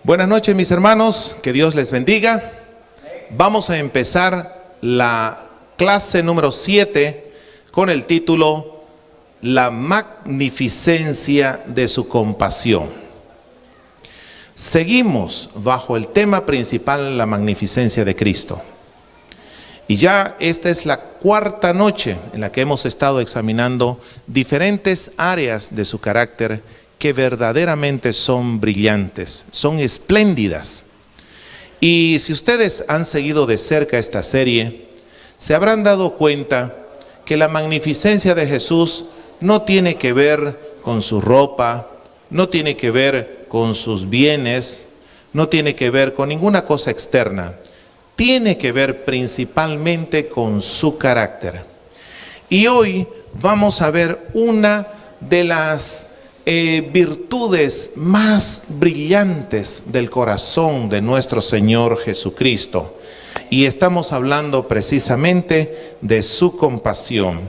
Buenas noches, mis hermanos, que Dios les bendiga. Vamos a empezar la clase número 7 con el título La magnificencia de su compasión. Seguimos bajo el tema principal, la magnificencia de Cristo. Y ya esta es la cuarta noche en la que hemos estado examinando diferentes áreas de su carácter que verdaderamente son brillantes, son espléndidas. Y si ustedes han seguido de cerca esta serie, se habrán dado cuenta que la magnificencia de Jesús no tiene que ver con su ropa, no tiene que ver con sus bienes, no tiene que ver con ninguna cosa externa. Tiene que ver principalmente con su carácter. Y hoy vamos a ver una de las virtudes más brillantes del corazón de nuestro Señor Jesucristo. Y estamos hablando precisamente de su compasión.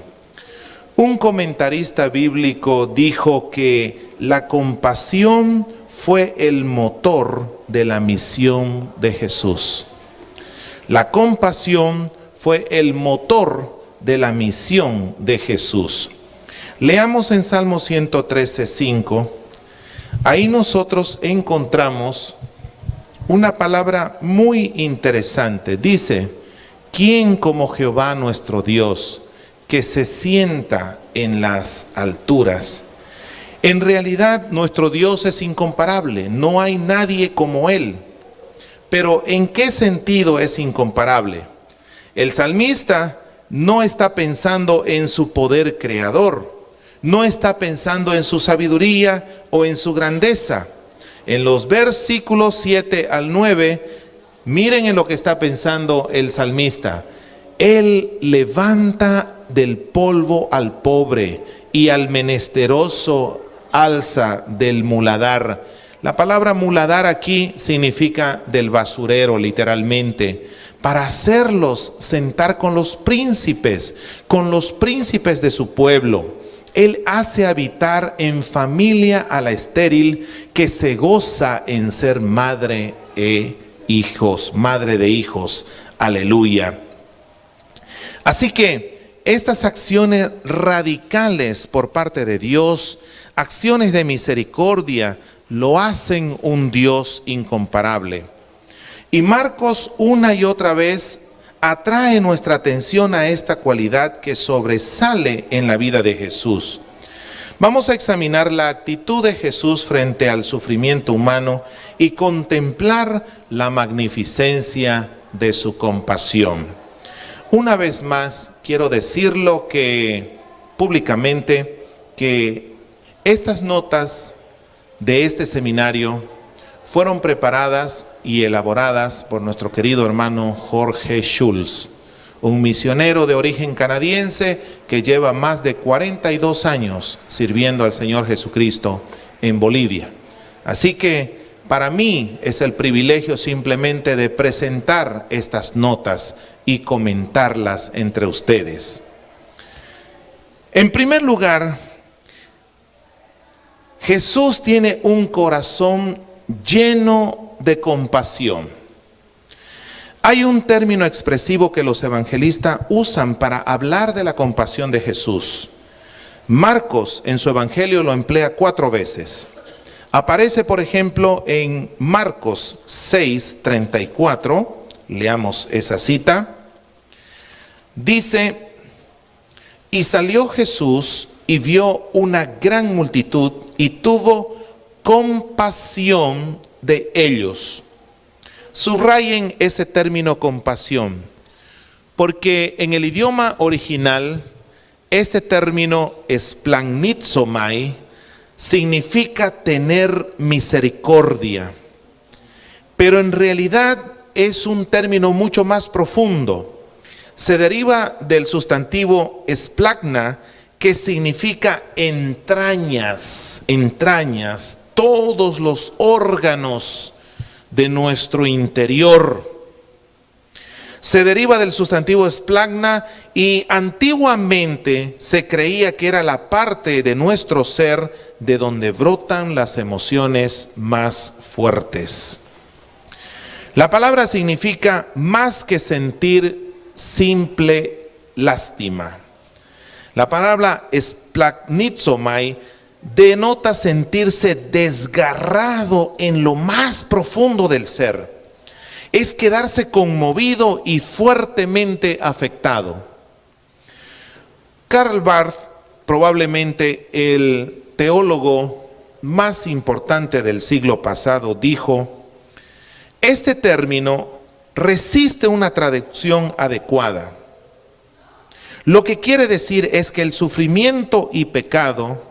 Un comentarista bíblico dijo que la compasión fue el motor de la misión de Jesús. La compasión fue el motor de la misión de Jesús. Leamos en Salmo 113:5. Ahí nosotros encontramos una palabra muy interesante. Dice: ¿quién como Jehová nuestro Dios, que se sienta en las alturas? En realidad nuestro Dios es incomparable, no hay nadie como Él. Pero ¿en qué sentido es incomparable? El salmista no está pensando en su poder creador, no está pensando en su sabiduría o en su grandeza. En los versículos 7 al 9, miren en lo que está pensando el salmista. Él levanta del polvo al pobre y al menesteroso alza del muladar. La palabra muladar aquí significa del basurero, literalmente, para hacerlos sentar con los príncipes de su pueblo. Él hace habitar en familia a la estéril, que se goza en ser madre de hijos. Aleluya. Así que estas acciones radicales por parte de Dios, acciones de misericordia, lo hacen un Dios incomparable. Y Marcos una y otra vez atrae nuestra atención a esta cualidad que sobresale en la vida de Jesús. Vamos a examinar la actitud de Jesús frente al sufrimiento humano y contemplar la magnificencia de su compasión. Una vez más, quiero decirlo públicamente que estas notas de este seminario fueron preparadas y elaboradas por nuestro querido hermano Jorge Schulz, un misionero de origen canadiense que lleva más de 42 años sirviendo al Señor Jesucristo en Bolivia. Así que para mí es el privilegio simplemente de presentar estas notas y comentarlas entre ustedes. En primer lugar, Jesús tiene un corazón lleno de compasión. Hay un término expresivo que los evangelistas usan para hablar de la compasión de Jesús. Marcos en su evangelio lo emplea 4 veces. Aparece, por ejemplo, en Marcos 6:34. Leamos esa cita. Dice: y salió Jesús y vio una gran multitud y tuvo compasión de ellos. Subrayen ese término compasión, porque en el idioma original este término esplanizomai significa tener misericordia, pero en realidad es un término mucho más profundo. Se deriva del sustantivo esplagna, que significa entrañas, todos los órganos de nuestro interior. Se deriva del sustantivo esplagna y antiguamente se creía que era la parte de nuestro ser de donde brotan las emociones más fuertes. La palabra significa más que sentir simple lástima. La palabra splagnizomai denota sentirse desgarrado en lo más profundo del ser. Es quedarse conmovido y fuertemente afectado. Karl Barth, probablemente el teólogo más importante del siglo pasado, dijo: este término resiste una traducción adecuada. Lo que quiere decir es que el sufrimiento y pecado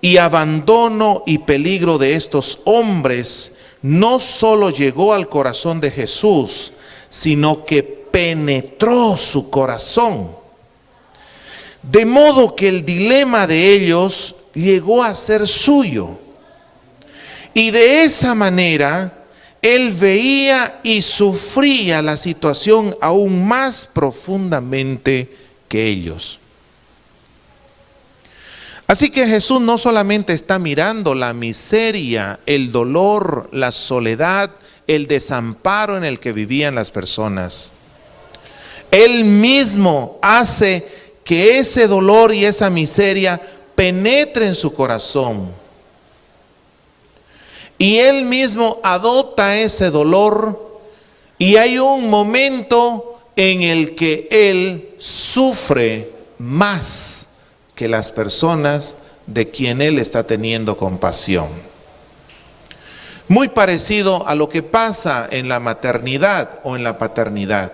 y abandono y peligro de estos hombres no solo llegó al corazón de Jesús, sino que penetró su corazón. De modo que el dilema de ellos llegó a ser suyo. Y de esa manera, él veía y sufría la situación aún más profundamente que ellos. Así que Jesús no solamente está mirando la miseria, el dolor, la soledad, el desamparo en el que vivían las personas. Él mismo hace que ese dolor y esa miseria penetre en su corazón. Y Él mismo adopta ese dolor, y hay un momento en el que Él sufre más que las personas de quien Él está teniendo compasión. Muy parecido a lo que pasa en la maternidad o en la paternidad.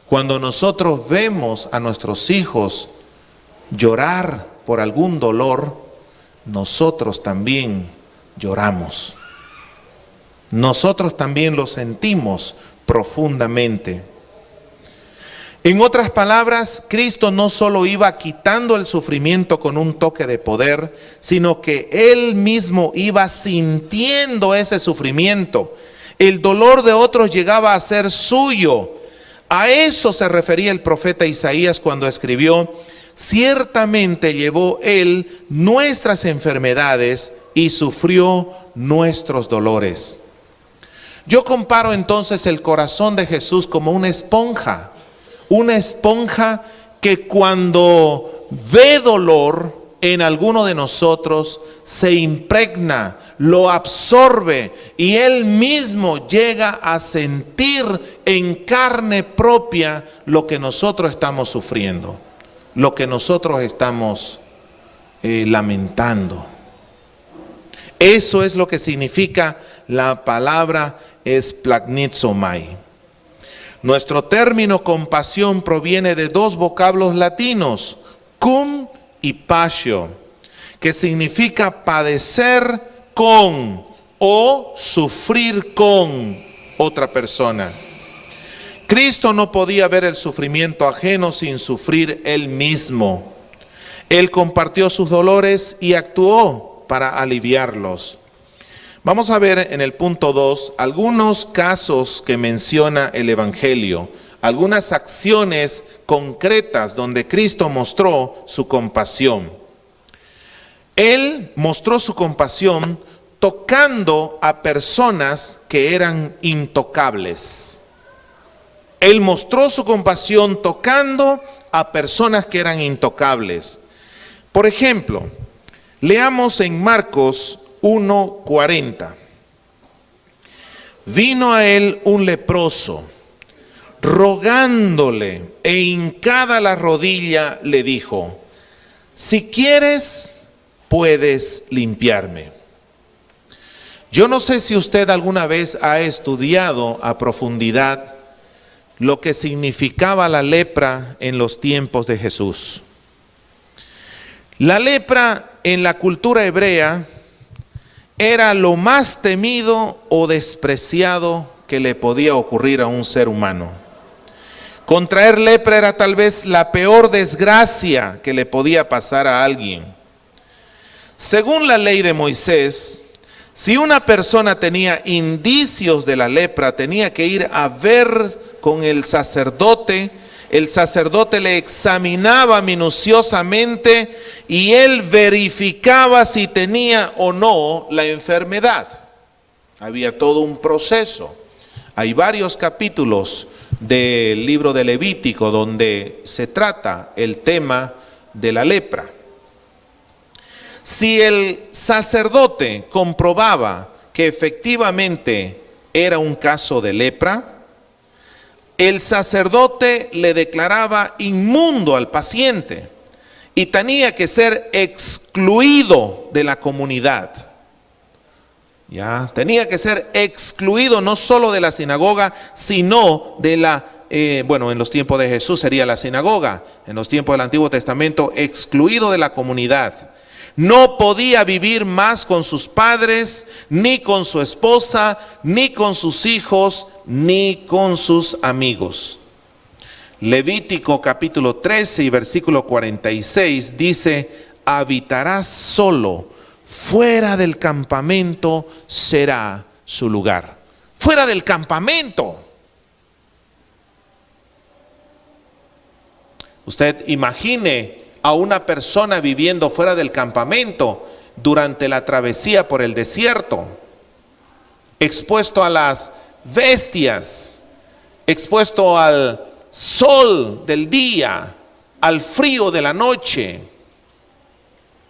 Cuando nosotros vemos a nuestros hijos llorar por algún dolor, nosotros también lloramos. Nosotros también lo sentimos profundamente. En otras palabras, Cristo no solo iba quitando el sufrimiento con un toque de poder, sino que Él mismo iba sintiendo ese sufrimiento. El dolor de otros llegaba a ser suyo. A eso se refería el profeta Isaías cuando escribió: ciertamente llevó Él nuestras enfermedades y sufrió nuestros dolores. Yo comparo entonces el corazón de Jesús como una esponja que cuando ve dolor en alguno de nosotros se impregna, lo absorbe y Él mismo llega a sentir en carne propia lo que nosotros estamos sufriendo, lo que nosotros estamos lamentando. Eso es lo que significa la palabra splagnizomai. Nuestro término compasión proviene de dos vocablos latinos, cum y patio, que significa padecer con o sufrir con otra persona. Cristo no podía ver el sufrimiento ajeno sin sufrir Él mismo. Él compartió sus dolores y actuó para aliviarlos. Vamos a ver en el punto 2 algunos casos que menciona el Evangelio, algunas acciones concretas donde Cristo mostró su compasión. Él mostró su compasión tocando a personas que eran intocables. Él mostró su compasión tocando a personas que eran intocables. Por ejemplo, leamos en Marcos 1:40. Vino a él un leproso, rogándole e hincada la rodilla le dijo: si quieres, puedes limpiarme. Yo no sé si usted alguna vez ha estudiado a profundidad lo que significaba la lepra en los tiempos de Jesús. La lepra en la cultura hebrea era lo más temido o despreciado que le podía ocurrir a un ser humano. Contraer lepra era tal vez la peor desgracia que le podía pasar a alguien. Según la ley de Moisés, si una persona tenía indicios de la lepra, tenía que ir a ver con el sacerdote le examinaba minuciosamente y él verificaba si tenía o no la enfermedad. Había todo un proceso. Hay varios capítulos del libro de Levítico donde se trata el tema de la lepra. Si el sacerdote comprobaba que efectivamente era un caso de lepra, el sacerdote le declaraba inmundo al paciente y tenía que ser excluido de la comunidad. Ya, tenía que ser excluido no solo de la sinagoga, sino de en los tiempos de Jesús sería la sinagoga, en los tiempos del Antiguo Testamento, excluido de la comunidad. No podía vivir más con sus padres, ni con su esposa, ni con sus hijos, ni con sus amigos. Levítico capítulo 13 y versículo 46 dice: habitará solo, fuera del campamento será su lugar. Fuera del campamento. Usted imagine a una persona viviendo fuera del campamento durante la travesía por el desierto, expuesto a las bestias, expuesto al sol del día, al frío de la noche,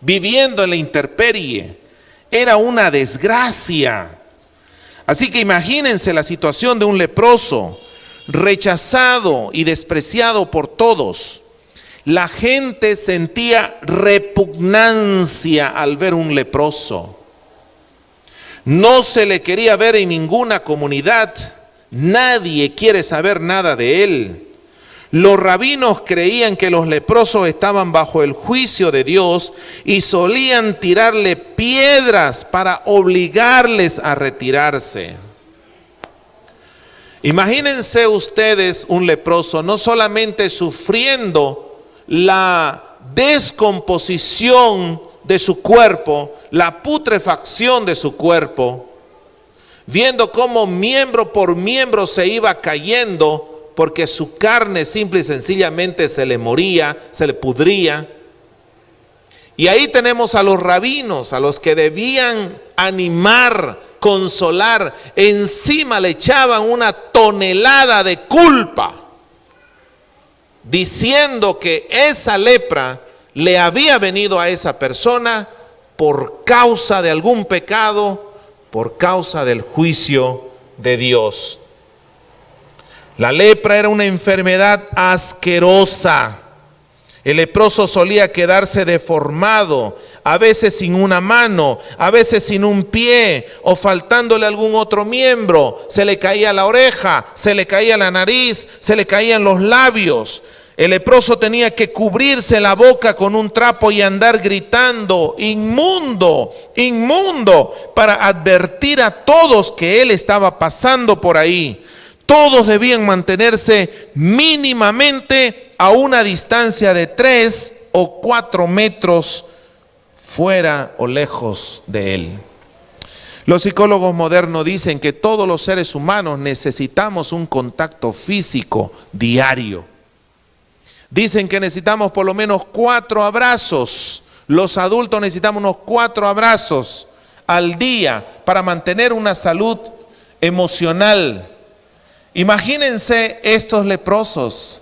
viviendo en la intemperie. Era una desgracia. Así que imagínense la situación de un leproso, rechazado y despreciado por todos. La gente sentía repugnancia al ver un leproso. No se le quería ver en ninguna comunidad. Nadie quiere saber nada de él. Los rabinos creían que los leprosos estaban bajo el juicio de Dios y solían tirarle piedras para obligarles a retirarse. Imagínense ustedes un leproso no solamente sufriendo la descomposición de su cuerpo, la putrefacción de su cuerpo, viendo cómo miembro por miembro se iba cayendo porque su carne simple y sencillamente se le moría, se le pudría. Y ahí tenemos a los rabinos, a los que debían animar, consolar. Encima le echaban una tonelada de culpa, diciendo que esa lepra le había venido a esa persona por causa de algún pecado, por causa del juicio de Dios. La lepra era una enfermedad asquerosa. El leproso solía quedarse deformado, a veces sin una mano, a veces sin un pie o faltándole algún otro miembro. Se le caía la oreja, se le caía la nariz, se le caían los labios. El leproso tenía que cubrirse la boca con un trapo y andar gritando: inmundo, inmundo, para advertir a todos que él estaba pasando por ahí. Todos debían mantenerse mínimamente a una distancia de 3 o 4 metros fuera o lejos de él. Los psicólogos modernos dicen que todos los seres humanos necesitamos un contacto físico diario. Dicen que necesitamos por lo menos 4 abrazos. Los adultos necesitamos unos 4 abrazos al día para mantener una salud emocional. Imagínense estos leprosos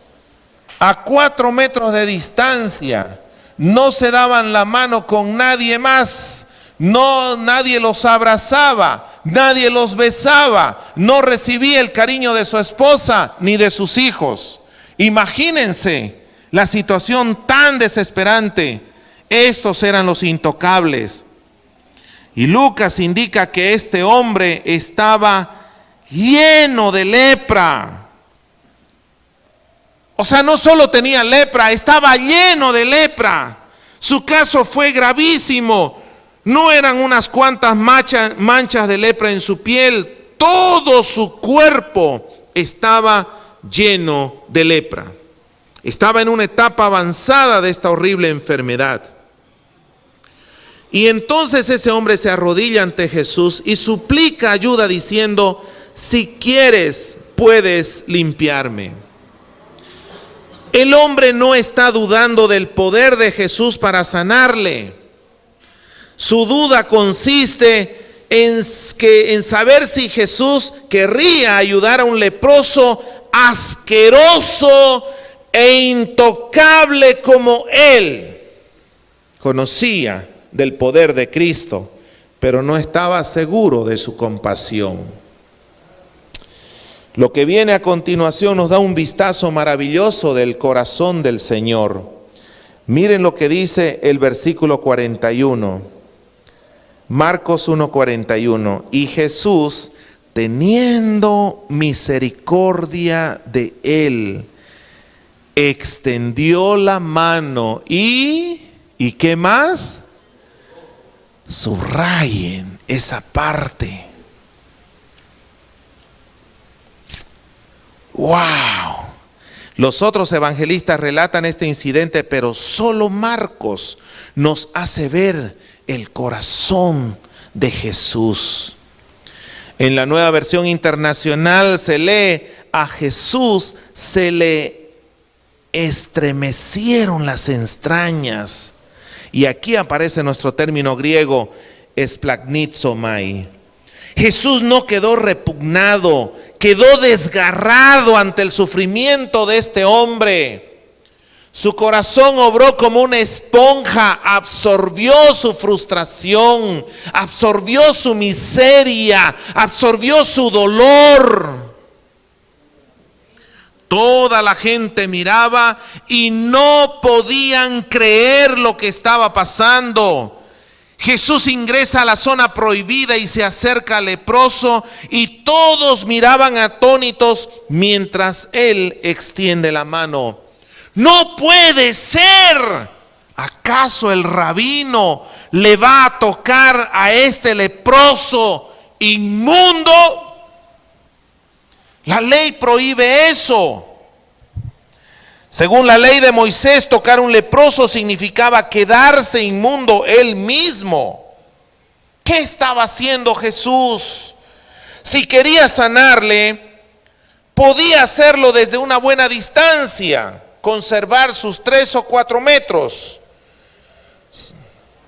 a 4 metros de distancia. No se daban la mano con nadie más. No, nadie los abrazaba, nadie los besaba. No recibía el cariño de su esposa ni de sus hijos. Imagínense la situación tan desesperante. Estos eran los intocables. Y Lucas indica que este hombre estaba lleno de lepra. O sea, no solo tenía lepra, estaba lleno de lepra. Su caso fue gravísimo. No eran unas cuantas manchas de lepra en su piel. Todo su cuerpo estaba lleno de lepra. Estaba en una etapa avanzada de esta horrible enfermedad. Y entonces ese hombre se arrodilla ante Jesús y suplica ayuda diciendo: si quieres, puedes limpiarme. El hombre no está dudando del poder de Jesús para sanarle. Su duda consiste en saber si Jesús querría ayudar a un leproso asqueroso e intocable como él. Conocía del poder de Cristo, pero no estaba seguro de su compasión. Lo que viene a continuación nos da un vistazo maravilloso del corazón del Señor. Miren lo que dice el versículo 41. Marcos 1:41. Y Jesús, teniendo misericordia de él, extendió la mano y ¿qué más? Subrayen esa parte. ¡Wow! Los otros evangelistas relatan este incidente, pero solo Marcos nos hace ver el corazón de Jesús. En la Nueva Versión Internacional se lee: a Jesús se le estremecieron las entrañas. Y aquí aparece nuestro término griego, esplagnizomai. Jesús no quedó repugnado, quedó desgarrado ante el sufrimiento de este hombre. Su corazón obró como una esponja, absorbió su frustración, absorbió su miseria, absorbió su dolor. Toda la gente miraba y no podían creer lo que estaba pasando. Jesús ingresa a la zona prohibida y se acerca al leproso, y todos miraban atónitos mientras él extiende la mano. ¡No puede ser! ¿Acaso el rabino le va a tocar a este leproso inmundo? La ley prohíbe eso. Según la ley de Moisés, tocar a un leproso significaba quedarse inmundo él mismo. ¿Qué estaba haciendo Jesús? Si quería sanarle, podía hacerlo desde una buena distancia, conservar sus 3 o 4 metros.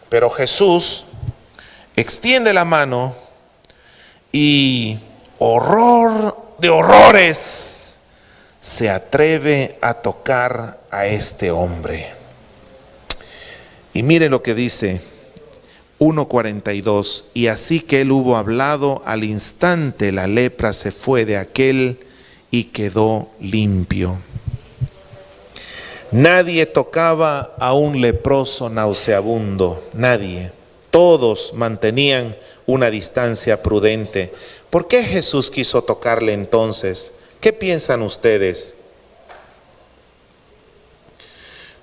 Pero Jesús extiende la mano y, horror de horrores, se atreve a tocar a este hombre. Y miren lo que dice 1:42. Y así que él hubo hablado, al instante la lepra se fue de aquel y quedó limpio. Nadie tocaba a un leproso nauseabundo, nadie. Todos mantenían una distancia prudente. ¿Por qué Jesús quiso tocarle entonces? ¿Qué piensan ustedes?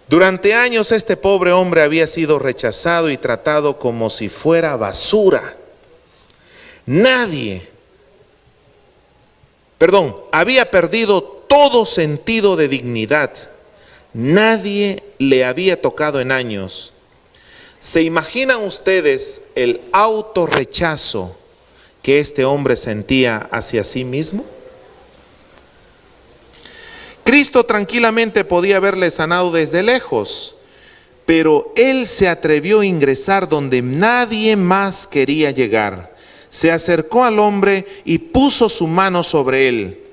Durante años este pobre hombre había sido rechazado y tratado como si fuera basura. Había perdido todo sentido de dignidad. Nadie le había tocado en años. ¿Se imaginan ustedes el autorrechazo que este hombre sentía hacia sí mismo? Cristo tranquilamente podía haberle sanado desde lejos, pero él se atrevió a ingresar donde nadie más quería llegar. Se acercó al hombre y puso su mano sobre él.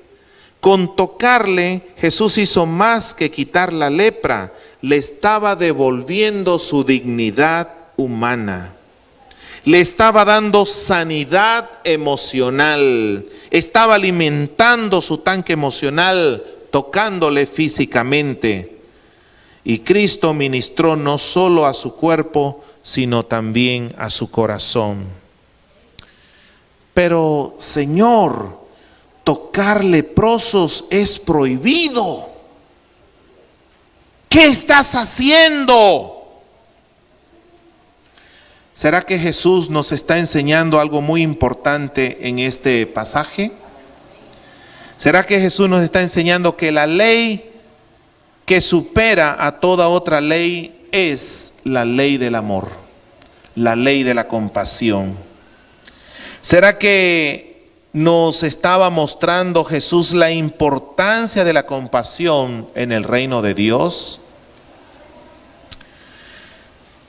Con tocarle, Jesús hizo más que quitar la lepra, le estaba devolviendo su dignidad humana. Le estaba dando sanidad emocional, estaba alimentando su tanque emocional, tocándole físicamente. Y Cristo ministró no solo a su cuerpo, sino también a su corazón. Pero, Señor, tocar leprosos es prohibido. ¿Qué estás haciendo? ¿Será que Jesús nos está enseñando algo muy importante en este pasaje? ¿Será que Jesús nos está enseñando que la ley que supera a toda otra ley es la ley del amor, la ley de la compasión? ¿Será que nos estaba mostrando Jesús la importancia de la compasión en el reino de Dios?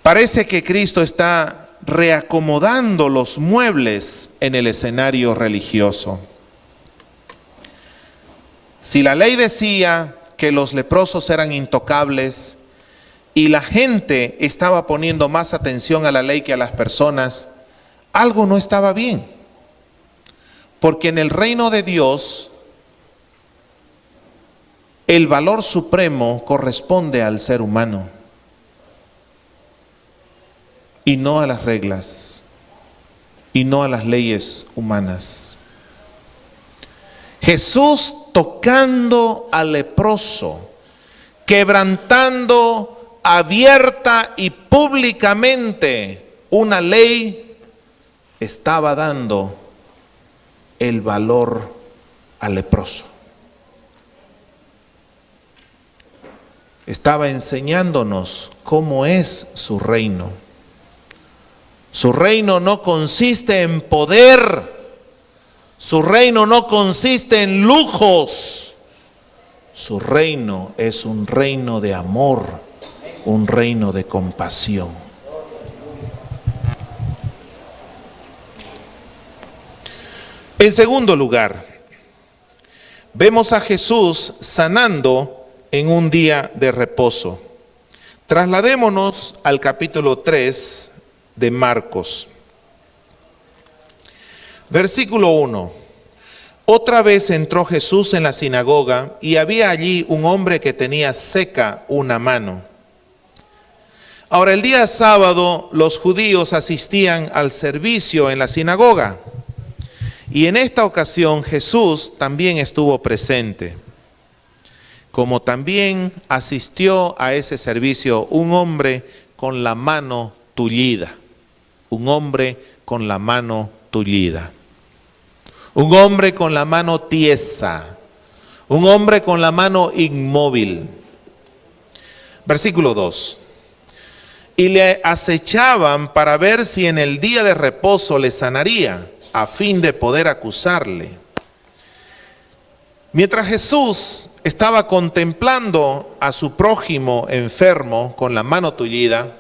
Parece que Cristo está reacomodando los muebles en el escenario religioso. Si la ley decía que los leprosos eran intocables y la gente estaba poniendo más atención a la ley que a las personas, algo no estaba bien. Porque en el reino de Dios, el valor supremo corresponde al ser humano y no a las reglas y no a las leyes humanas. Jesús tocando al leproso, quebrantando abierta y públicamente una ley, estaba dando el valor al leproso. Estaba enseñándonos cómo es su reino. Su reino no consiste en poder. Su reino no consiste en lujos. Su reino es un reino de amor, un reino de compasión. En segundo lugar, vemos a Jesús sanando en un día de reposo. Trasladémonos al capítulo 3 de Marcos. Versículo 1. Otra vez entró Jesús en la sinagoga y había allí un hombre que tenía seca una mano. Ahora, el día sábado los judíos asistían al servicio en la sinagoga y en esta ocasión Jesús también estuvo presente. Como también asistió a ese servicio un hombre con la mano tullida. Un hombre con la mano tullida. Un hombre con la mano tiesa. Un hombre con la mano inmóvil. Versículo 2. Y le acechaban para ver si en el día de reposo le sanaría, a fin de poder acusarle. Mientras Jesús estaba contemplando a su prójimo enfermo con la mano tullida,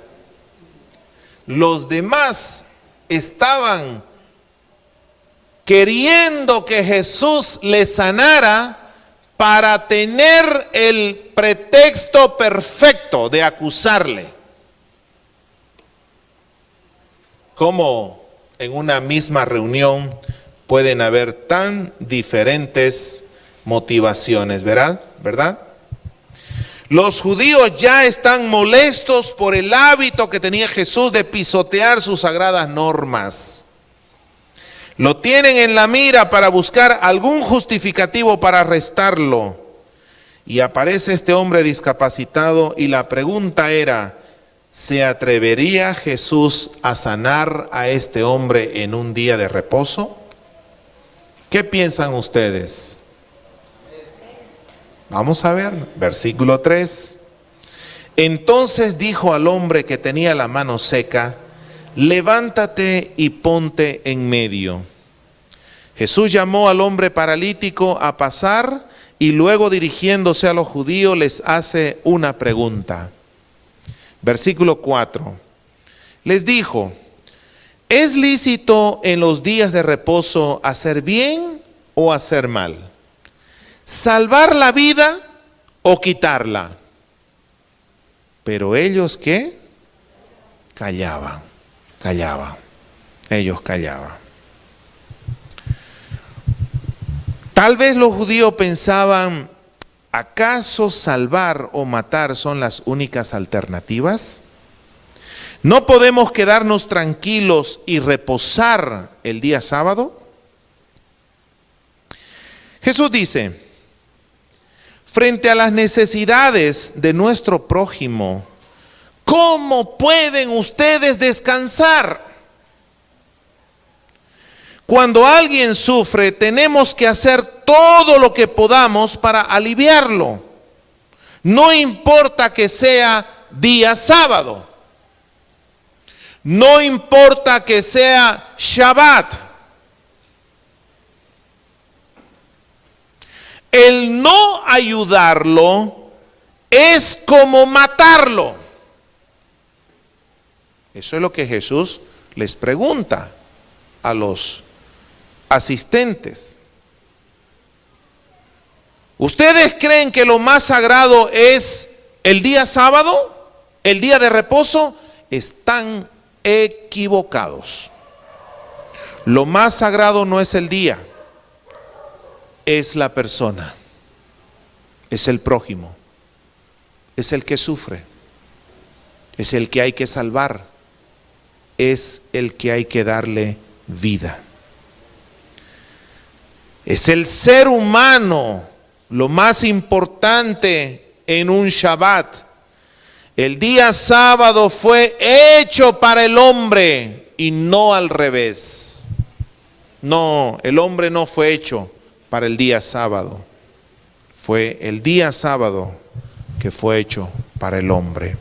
los demás estaban queriendo que Jesús le sanara para tener el pretexto perfecto de acusarle. ¿Cómo en una misma reunión pueden haber tan diferentes motivaciones, ¿verdad? Los judíos ya están molestos por el hábito que tenía Jesús de pisotear sus sagradas normas. Lo tienen en la mira para buscar algún justificativo para arrestarlo. Y aparece este hombre discapacitado y la pregunta era, ¿se atrevería Jesús a sanar a este hombre en un día de reposo? ¿Qué piensan ustedes? Vamos a ver, versículo 3. Entonces dijo al hombre que tenía la mano seca, levántate y ponte en medio. Jesús llamó al hombre paralítico a pasar y luego dirigiéndose a los judíos les hace una pregunta. Versículo 4. Les dijo, ¿es lícito en los días de reposo hacer bien o hacer mal? ¿Salvar la vida o quitarla? Pero ellos, ¿qué? Callaban. Ellos callaban. Tal vez los judíos pensaban, ¿acaso salvar o matar son las únicas alternativas? ¿No podemos quedarnos tranquilos y reposar el día sábado? Jesús dice, frente a las necesidades de nuestro prójimo, ¿cómo pueden ustedes descansar? Cuando alguien sufre, tenemos que hacer todo lo que podamos para aliviarlo. No importa que sea día sábado. No importa que sea Shabbat. El no ayudarlo es como matarlo. Eso es lo que Jesús les pregunta a los asistentes: ¿ustedes creen que lo más sagrado es el día sábado, el día de reposo? Están equivocados. Lo más sagrado no es el día, es la persona, es el prójimo, es el que sufre, es el que hay que salvar, es el que hay que darle vida. Es el ser humano lo más importante en un Shabbat. El día sábado fue hecho para el hombre y no al revés. No, el hombre no fue hecho para el día sábado. Fue el día sábado que fue hecho para el hombre.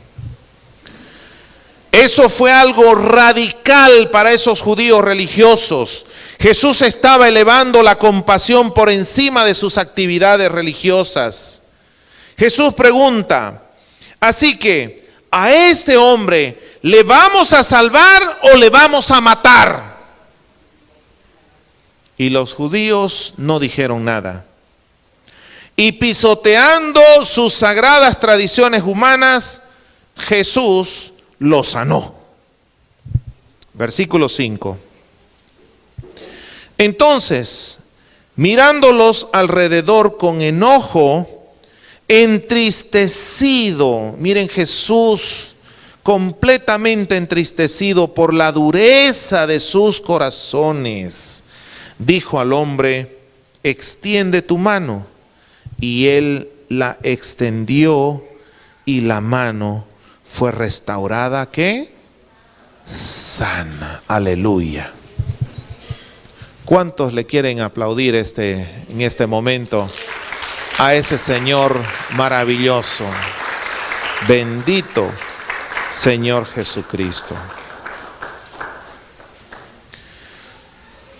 Eso fue algo radical para esos judíos religiosos. Jesús estaba elevando la compasión por encima de sus actividades religiosas. Jesús pregunta: así que, ¿a este hombre le vamos a salvar o le vamos a matar? Y los judíos no dijeron nada. Y pisoteando sus sagradas tradiciones humanas, Jesús lo sanó. Versículo 5. Entonces, mirándolos alrededor con enojo, entristecido, miren, Jesús completamente entristecido por la dureza de sus corazones, dijo al hombre: extiende tu mano. Y él la extendió y la mano fue restaurada, ¿qué? Sana. Aleluya. ¿Cuántos le quieren aplaudir en este momento a ese Señor maravilloso? Bendito Señor Jesucristo.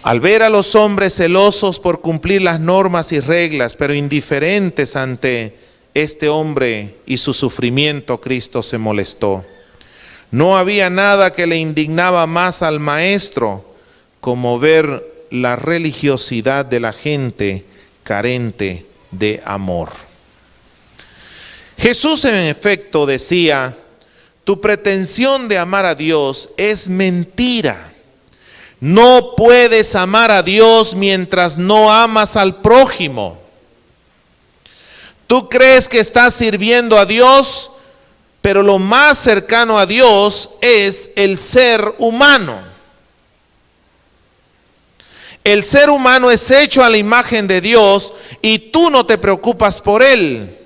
Al ver a los hombres celosos por cumplir las normas y reglas, pero indiferentes ante este hombre y su sufrimiento, Cristo se molestó. No había nada que le indignaba más al maestro como ver la religiosidad de la gente carente de amor. Jesús en efecto decía: tu pretensión de amar a Dios es mentira. No puedes amar a Dios mientras no amas al prójimo. Tú crees que estás sirviendo a Dios, pero lo más cercano a Dios es el ser humano. El ser humano es hecho a la imagen de Dios y tú no te preocupas por él.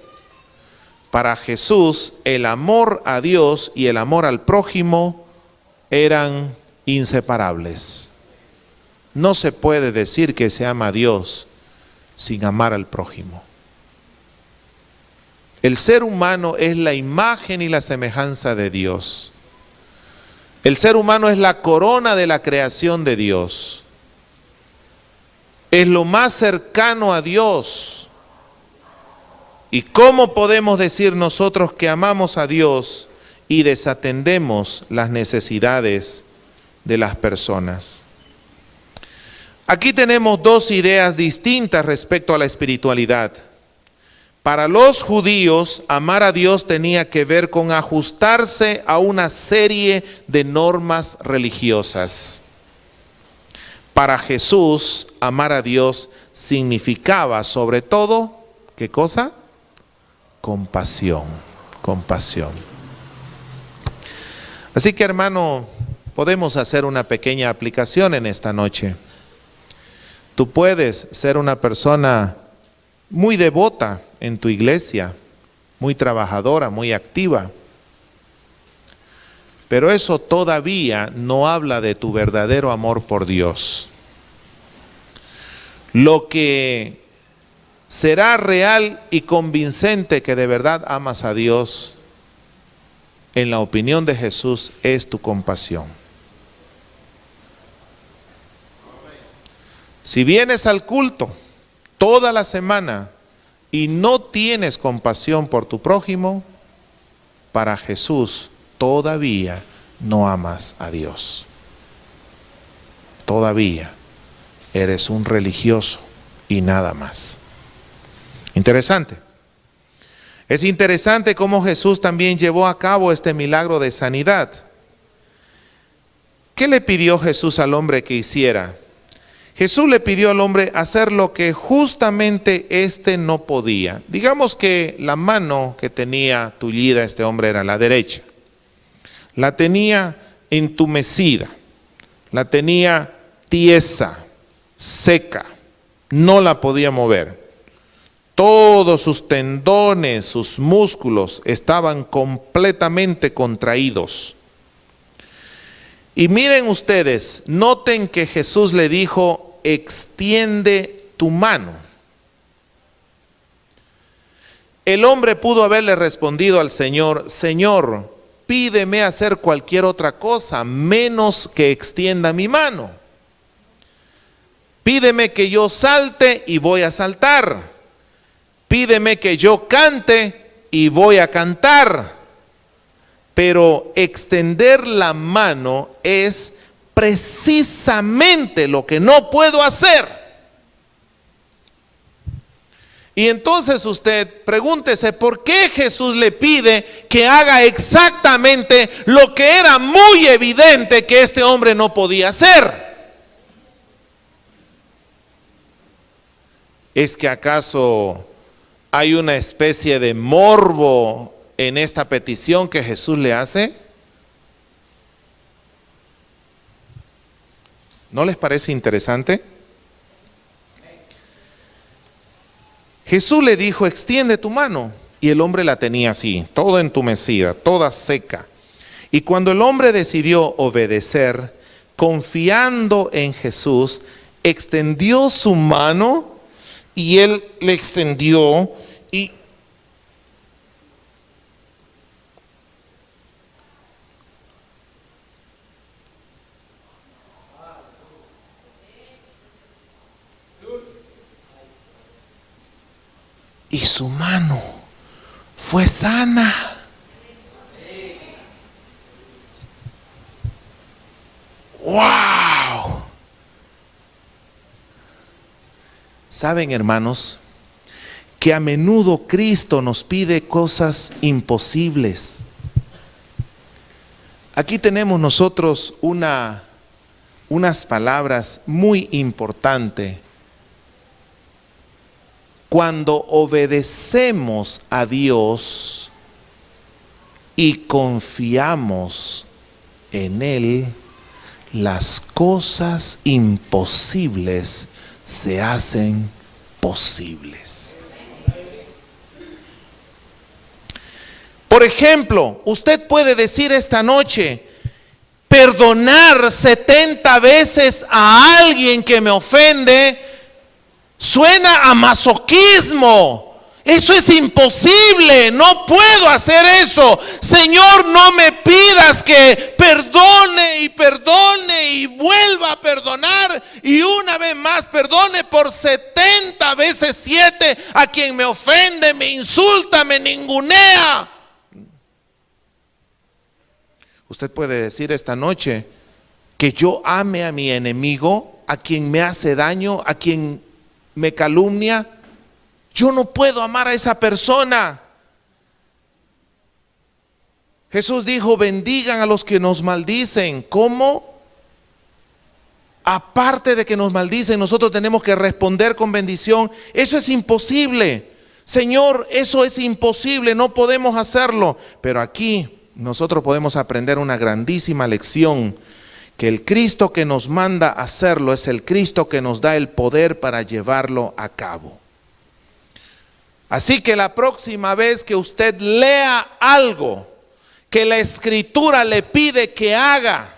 Para Jesús, el amor a Dios y el amor al prójimo eran inseparables. No se puede decir que se ama a Dios sin amar al prójimo. El ser humano es la imagen y la semejanza de Dios. El ser humano es la corona de la creación de Dios. Es lo más cercano a Dios. ¿Y cómo podemos decir nosotros que amamos a Dios y desatendemos las necesidades de las personas? Aquí tenemos dos ideas distintas respecto a la espiritualidad. Para los judíos, amar a Dios tenía que ver con ajustarse a una serie de normas religiosas. Para Jesús, amar a Dios significaba sobre todo, ¿qué cosa? Compasión, compasión. Así que, hermano, podemos hacer una pequeña aplicación en esta noche. Tú puedes ser una persona muy devota en tu iglesia, muy trabajadora, muy activa, pero eso todavía no habla de tu verdadero amor por Dios. Lo que será real y convincente que de verdad amas a Dios, en la opinión de Jesús, es tu compasión. Si vienes al culto toda la semana y no tienes compasión por tu prójimo, para Jesús todavía no amas a Dios. todavía eres un religioso y nada más. Interesante. Es interesante cómo Jesús también llevó a cabo este milagro de sanidad. ¿Qué le pidió Jesús al hombre que hiciera? Jesús le pidió al hombre hacer lo que justamente éste no podía. Digamos que la mano que tenía tullida este hombre era la derecha. La tenía entumecida, la tenía tiesa, seca, no la podía mover. Todos sus tendones, sus músculos estaban completamente contraídos. Y miren ustedes, noten que Jesús le dijo, extiende tu mano. El hombre pudo haberle respondido al Señor, Señor, pídeme hacer cualquier otra cosa, menos que extienda mi mano. Pídeme que yo salte y voy a saltar. Pídeme que yo cante y voy a cantar. Pero extender la mano es precisamente lo que no puedo hacer. Y entonces usted pregúntese, ¿por qué Jesús le pide que haga exactamente lo que era muy evidente que este hombre no podía hacer? ¿Es que acaso hay una especie de morbo en esta petición que Jesús le hace? ¿No les parece interesante? Jesús le dijo, extiende tu mano. Y el hombre la tenía así, toda entumecida, toda seca. Y cuando el hombre decidió obedecer, confiando en Jesús, extendió su mano y él le extendió y su mano fue sana. ¡Wow! Saben, hermanos, que a menudo Cristo nos pide cosas imposibles. Aquí tenemos nosotros unas palabras muy importantes. Cuando obedecemos a Dios y confiamos en Él, las cosas imposibles se hacen posibles. Por ejemplo, usted puede decir esta noche, perdonar 70 veces a alguien que me ofende suena a masoquismo. Eso es imposible, no puedo hacer eso. Señor, no me pidas que perdone y vuelva a perdonar y una vez más perdone por 70 veces 7 a quien me ofende, me insulta, me ningunea. Usted puede decir esta noche que yo ame a mi enemigo, a quien me hace daño, a quien me calumnia. Yo no puedo amar a esa persona. Jesús dijo, bendigan a los que nos maldicen. ¿Cómo? Aparte de que nos maldicen, nosotros tenemos que responder con bendición. Eso es imposible. Señor, eso es imposible, no podemos hacerlo. Pero aquí nosotros podemos aprender una grandísima lección, que el Cristo que nos manda a hacerlo es el Cristo que nos da el poder para llevarlo a cabo. Así que la próxima vez que usted lea algo que la Escritura le pide que haga,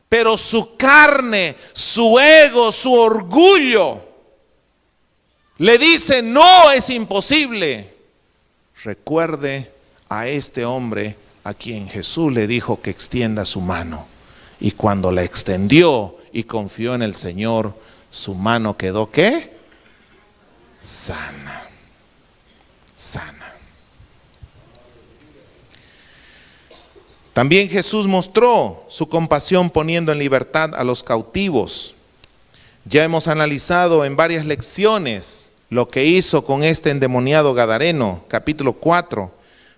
pero su carne, su ego, su orgullo le dice no, es imposible, recuerde a este hombre a quien Jesús le dijo que extienda su mano. Y cuando la extendió y confió en el Señor, su mano quedó ¿qué? Sana. Sana. También Jesús mostró su compasión poniendo en libertad a los cautivos. Ya hemos analizado en varias lecciones lo que hizo con este endemoniado gadareno, capítulo 4,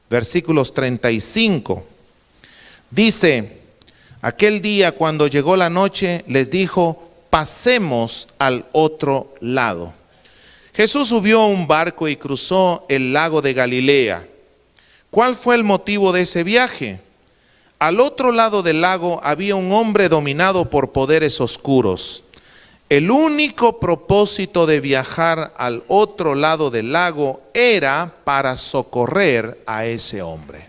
versículos 35. Dice: aquel día cuando llegó la noche, les dijo: pasemos al otro lado. Jesús subió a un barco y cruzó el lago de Galilea. ¿Cuál fue el motivo de ese viaje? Al otro lado del lago había un hombre dominado por poderes oscuros. El único propósito de viajar al otro lado del lago era para socorrer a ese hombre.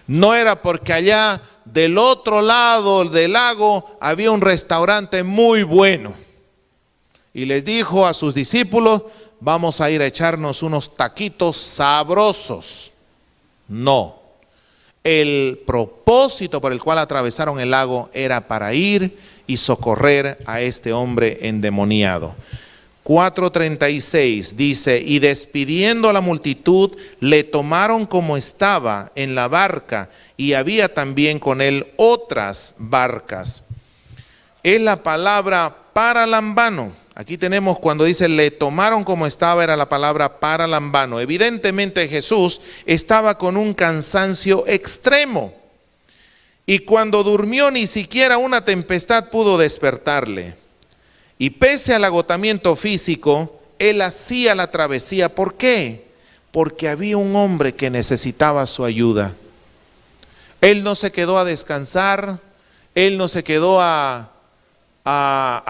No era porque allá del otro lado del lago había un restaurante muy bueno y les dijo a sus discípulos: vamos a ir a echarnos unos taquitos sabrosos. No. El propósito por el cual atravesaron el lago era para ir y socorrer a este hombre endemoniado. 4:36 dice: y despidiendo a la multitud, le tomaron como estaba en la barca, y había también con él otras barcas. Es la palabra paralambano. Aquí tenemos cuando dice le tomaron como estaba, era la palabra paralambano. Evidentemente Jesús estaba con un cansancio extremo. Y cuando durmió ni siquiera una tempestad pudo despertarle. Y pese al agotamiento físico, él hacía la travesía. ¿Por qué? Porque había un hombre que necesitaba su ayuda. Él no se quedó a descansar, él no se quedó a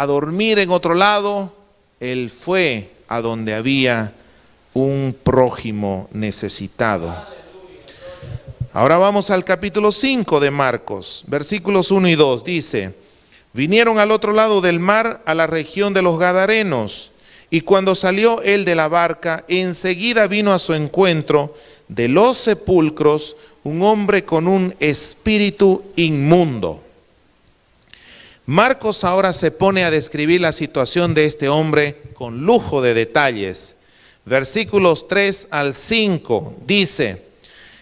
dormir en otro lado. Él fue a donde había un prójimo necesitado. Ahora vamos al capítulo 5 de Marcos, versículos 1 y 2. Dice: vinieron al otro lado del mar, a la región de los Gadarenos, y cuando salió él de la barca, enseguida vino a su encuentro de los sepulcros un hombre con un espíritu inmundo. Marcos ahora se pone a describir la situación de este hombre con lujo de detalles. Versículos 3 al 5 dice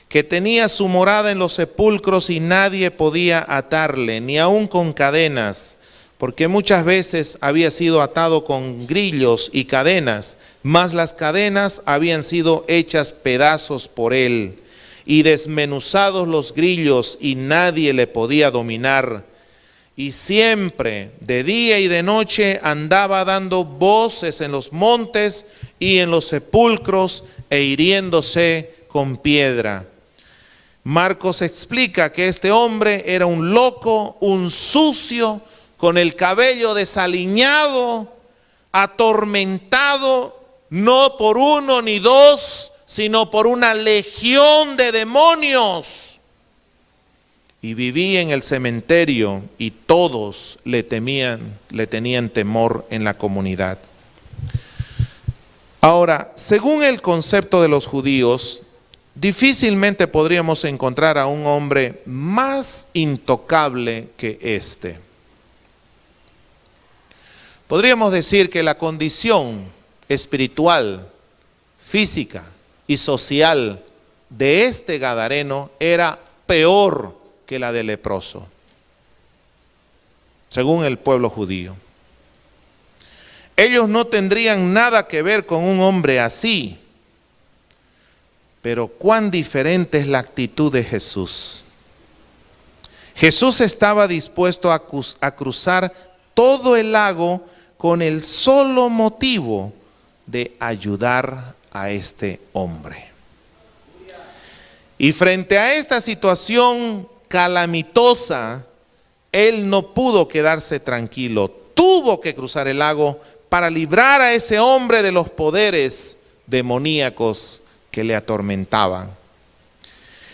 que tenía su morada en los sepulcros y nadie podía atarle, ni aun con cadenas, porque muchas veces había sido atado con grillos y cadenas, mas las cadenas habían sido hechas pedazos por él, y desmenuzados los grillos, y nadie le podía dominar. Y siempre, de día y de noche, andaba dando voces en los montes y en los sepulcros, e hiriéndose con piedra. Marcos explica que este hombre era un loco, un sucio, con el cabello desaliñado, atormentado, no por uno ni dos, sino por una legión de demonios. Y vivía en el cementerio y todos le tenían temor en la comunidad. Ahora, según el concepto de los judíos, difícilmente podríamos encontrar a un hombre más intocable que este. Podríamos decir que la condición espiritual, física y social de este gadareno era peor que la del leproso, según el pueblo judío. Ellos no tendrían nada que ver con un hombre así, pero cuán diferente es la actitud de Jesús. Jesús estaba dispuesto a cruzar todo el lago con el solo motivo de ayudar a este hombre. Y frente a esta situación calamitosa, él no pudo quedarse tranquilo. Tuvo que cruzar el lago para librar a ese hombre de los poderes demoníacos que le atormentaban.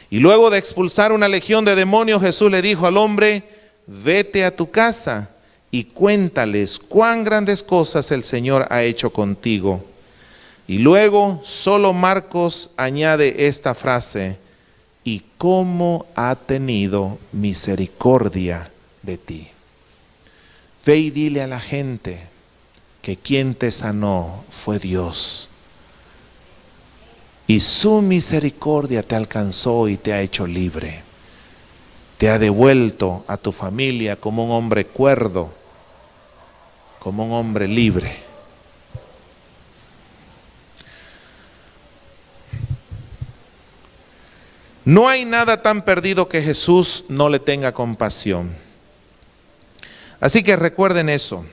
Y luego de expulsar una legión de demonios, Jesús le dijo al hombre: vete a tu casa y cuéntales cuán grandes cosas el Señor ha hecho contigo. Y luego solo Marcos añade esta frase: y cómo ha tenido misericordia de ti. Ve y dile a la gente que quien te sanó fue Dios. Y su misericordia te alcanzó y te ha hecho libre. te ha devuelto a tu familia como un hombre cuerdo, como un hombre libre. No hay nada tan perdido que Jesús no le tenga compasión. Así que recuerden eso.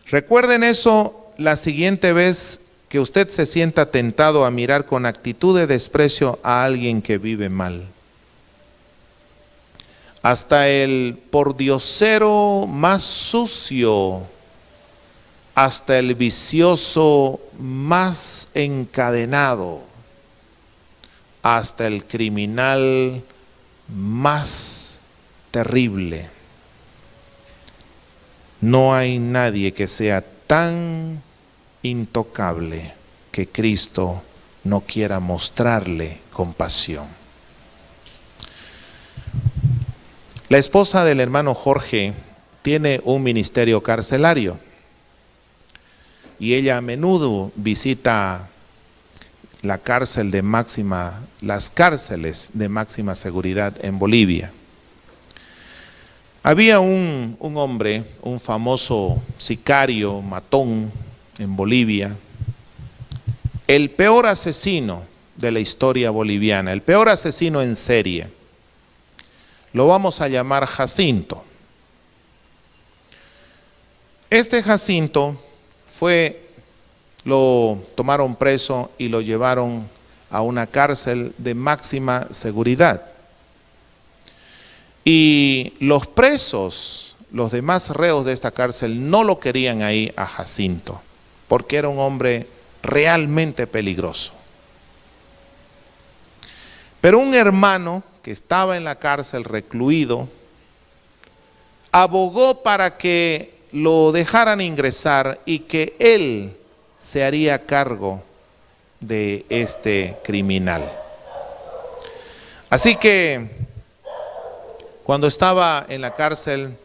Recuerden eso la siguiente vez que usted se sienta tentado a mirar con actitud de desprecio a alguien que vive mal. Hasta el pordiosero más sucio, hasta el vicioso más encadenado, hasta el criminal más terrible. No hay nadie que sea tan intocable que Cristo no quiera mostrarle compasión. La esposa del hermano Jorge tiene un ministerio carcelario y ella a menudo visita las cárceles de máxima seguridad en Bolivia. Había un hombre, un famoso sicario, matón en Bolivia, el peor asesino de la historia boliviana, el peor asesino en serie. Lo vamos a llamar Jacinto. Este Jacinto lo tomaron preso y lo llevaron a una cárcel de máxima seguridad. Y los presos, los demás reos de esta cárcel, no lo querían ahí a Jacinto, porque era un hombre realmente peligroso. Pero un hermano que estaba en la cárcel recluido, abogó para que lo dejaran ingresar y que él se haría cargo de este criminal. Así que cuando estaba en la cárcel,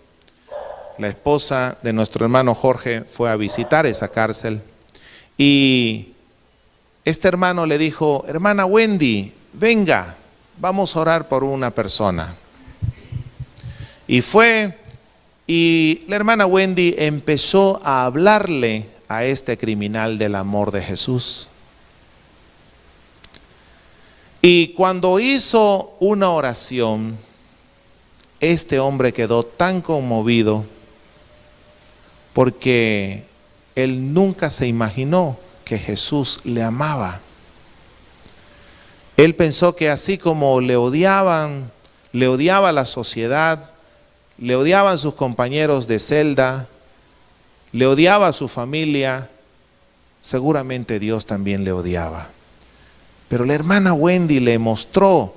la esposa de nuestro hermano Jorge fue a visitar esa cárcel y este hermano le dijo: hermana Wendy, venga, vamos a orar por una persona. Y fue, y la hermana Wendy empezó a hablarle a este criminal del amor de Jesús. Y cuando hizo una oración, este hombre quedó tan conmovido porque él nunca se imaginó que Jesús le amaba. Él pensó que así como le odiaba la sociedad, le odiaban sus compañeros de celda, le odiaba a su familia, seguramente Dios también le odiaba. Pero la hermana Wendy le mostró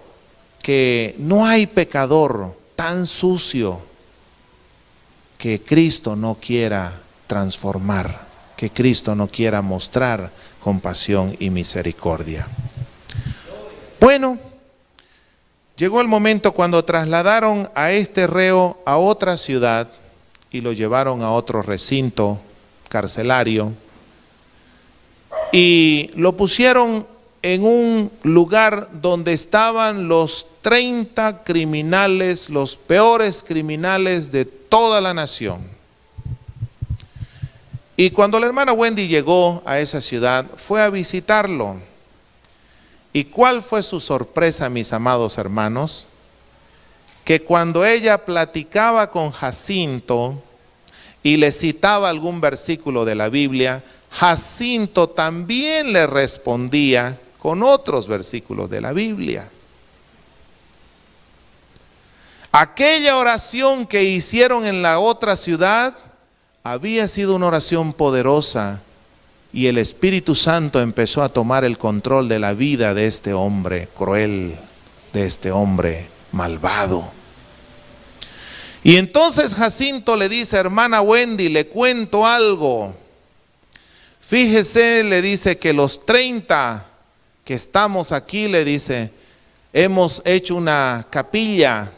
que no hay pecador tan sucio que Cristo no quiera transformar, que Cristo no quiera mostrar compasión y misericordia. Bueno, llegó el momento cuando trasladaron a este reo a otra ciudad y lo llevaron a otro recinto carcelario y lo pusieron en un lugar donde estaban los 30 criminales, los peores criminales de toda la nación. Y cuando la hermana Wendy llegó a esa ciudad, fue a visitarlo. ¿Y cuál fue su sorpresa, mis amados hermanos? Que cuando ella platicaba con Jacinto y le citaba algún versículo de la Biblia, Jacinto también le respondía con otros versículos de la Biblia. Aquella oración que hicieron en la otra ciudad había sido una oración poderosa y el Espíritu Santo empezó a tomar el control de la vida de este hombre cruel, de este hombre malvado. Y entonces Jacinto le dice: hermana Wendy, le cuento algo. Fíjese, le dice, que los 30 que estamos aquí, le dice, hemos hecho una capilla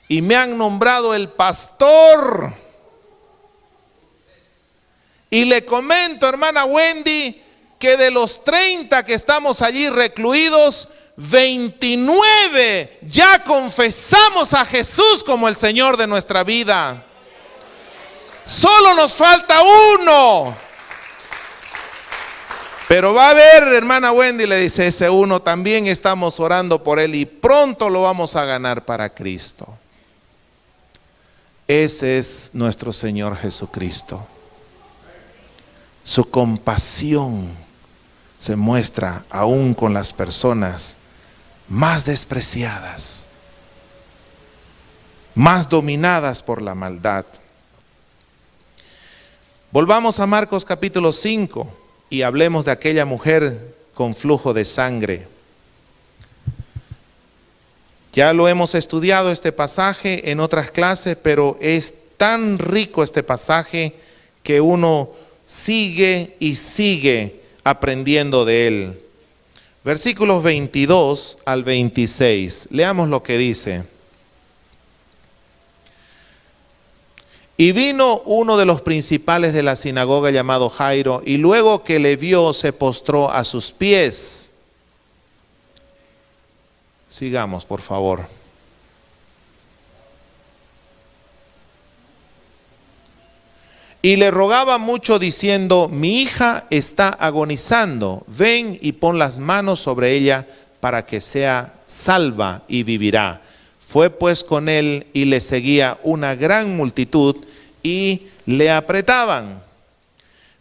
y me han nombrado el pastor. Y le comento, hermana Wendy, que de los 30 que estamos allí recluidos, 29 ya confesamos a Jesús como el Señor de nuestra vida. Solo nos falta uno. Pero va a haber, hermana Wendy, le dice, ese uno también estamos orando por él y pronto lo vamos a ganar para Cristo. Ese es nuestro Señor Jesucristo. Su compasión se muestra aún con las personas más despreciadas, más dominadas por la maldad. Volvamos a Marcos capítulo 5 y hablemos de aquella mujer con flujo de sangre. Ya lo hemos estudiado este pasaje en otras clases, pero es tan rico este pasaje que uno sigue y sigue aprendiendo de él. Versículos 22 al 26. Leamos lo que dice. Y vino uno de los principales de la sinagoga llamado Jairo, y luego que le vio se postró a sus pies. Sigamos, por favor. Y le rogaba mucho diciendo, mi hija está agonizando, ven y pon las manos sobre ella para que sea salva y vivirá. Fue pues con él y le seguía una gran multitud y le apretaban.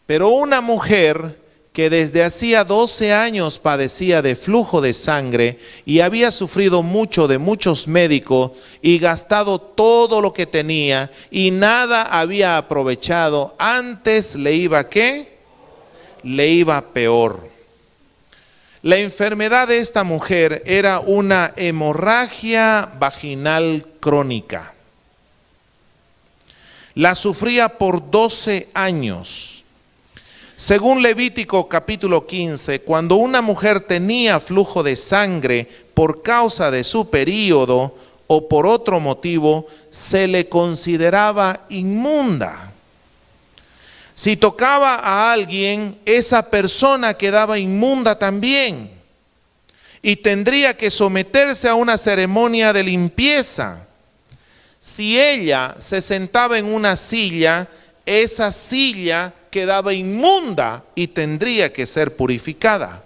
Pero una mujer que desde hacía 12 años padecía de flujo de sangre y había sufrido mucho de muchos médicos y gastado todo lo que tenía y nada había aprovechado, antes le iba ¿qué? Le iba peor. La enfermedad de esta mujer era una hemorragia vaginal crónica. La sufría por 12 años. Según Levítico capítulo 15, cuando una mujer tenía flujo de sangre por causa de su período o por otro motivo, se le consideraba inmunda. Si tocaba a alguien, esa persona quedaba inmunda también y tendría que someterse a una ceremonia de limpieza. Si ella se sentaba en una silla, esa silla quedaba inmunda y tendría que ser purificada.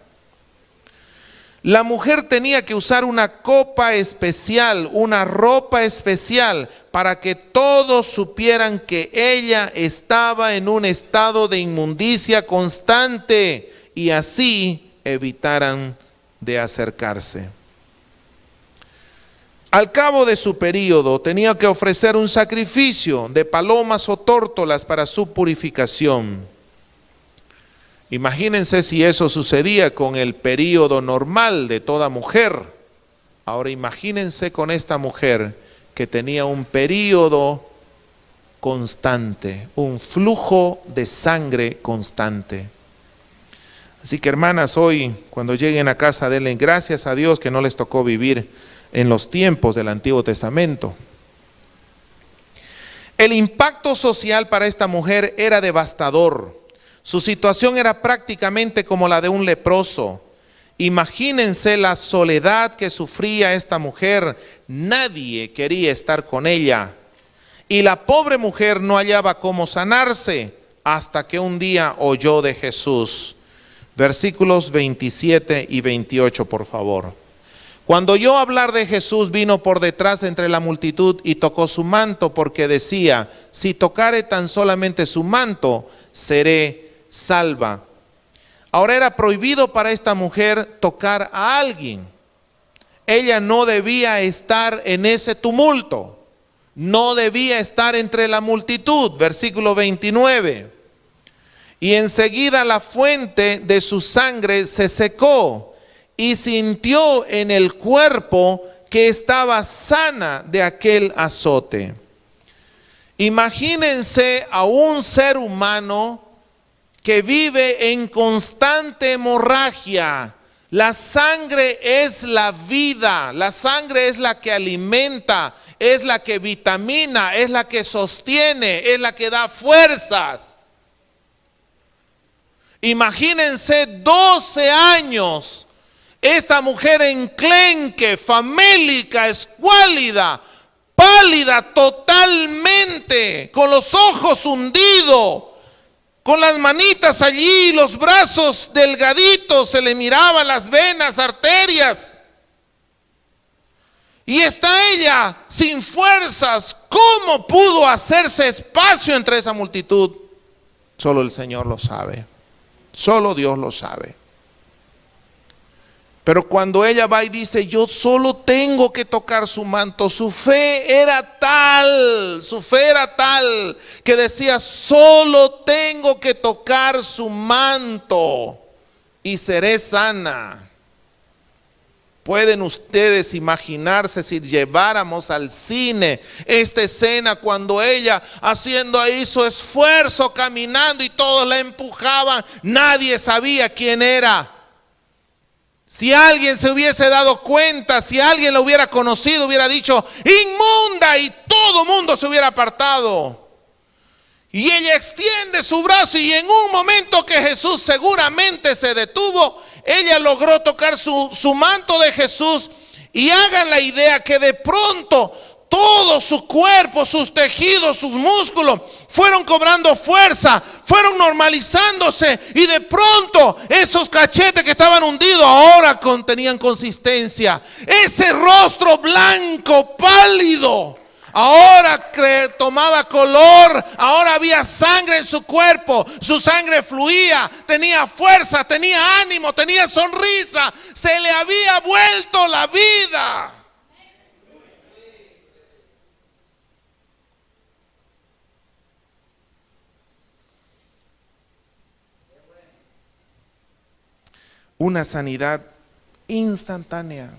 La mujer tenía que usar una copa especial, una ropa especial, para que todos supieran que ella estaba en un estado de inmundicia constante y así evitaran de acercarse. Al cabo de su período tenía que ofrecer un sacrificio de palomas o tórtolas para su purificación. Imagínense si eso sucedía con el período normal de toda mujer. Ahora imagínense con esta mujer que tenía un período constante, un flujo de sangre constante. Así que hermanas, hoy cuando lleguen a casa denle gracias a Dios que no les tocó vivir en los tiempos del Antiguo Testamento. El impacto social para esta mujer era devastador. Su situación era prácticamente como la de un leproso. Imagínense la soledad que sufría esta mujer. Nadie quería estar con ella. Y la pobre mujer no hallaba cómo sanarse hasta que un día oyó de Jesús. Versículos 27 y 28, por favor. Cuando oyó hablar de Jesús, vino por detrás entre la multitud y tocó su manto, porque decía, si tocare tan solamente su manto, seré salva. Ahora era prohibido para esta mujer tocar a alguien. Ella no debía estar en ese tumulto, no debía estar entre la multitud. Versículo 29. Y enseguida la fuente de su sangre se secó, y sintió en el cuerpo que estaba sana de aquel azote. Imagínense a un ser humano que vive en constante hemorragia. La sangre es la vida, la sangre es la que alimenta, es la que vitamina, es la que sostiene, es la que da fuerzas. Imagínense 12 años Esta mujer enclenque, famélica, escuálida, pálida totalmente, con los ojos hundidos, con las manitas allí, los brazos delgaditos, se le miraban las venas, arterias. Y está ella sin fuerzas. ¿Cómo pudo hacerse espacio entre esa multitud? Solo el Señor lo sabe. Solo Dios lo sabe. Pero cuando ella va y dice, yo solo tengo que tocar su manto, su fe era tal que decía, solo tengo que tocar su manto y seré sana. ¿Pueden ustedes imaginarse si lleváramos al cine esta escena cuando ella haciendo ahí su esfuerzo, caminando y todos la empujaban? Nadie sabía quién era. Si alguien se hubiese dado cuenta, si alguien lo hubiera conocido, hubiera dicho, inmunda, y todo mundo se hubiera apartado. Y ella extiende su brazo y en un momento que Jesús seguramente se detuvo, ella logró tocar su manto de Jesús. Y hagan la idea que de pronto todo su cuerpo, sus tejidos, sus músculos fueron cobrando fuerza, fueron normalizándose, y de pronto esos cachetes que estaban hundidos ahora tenían consistencia. Ese rostro blanco, pálido, ahora tomaba color, ahora había sangre en su cuerpo, su sangre fluía, tenía fuerza, tenía ánimo, tenía sonrisa, se le había vuelto la vida. Una sanidad instantánea.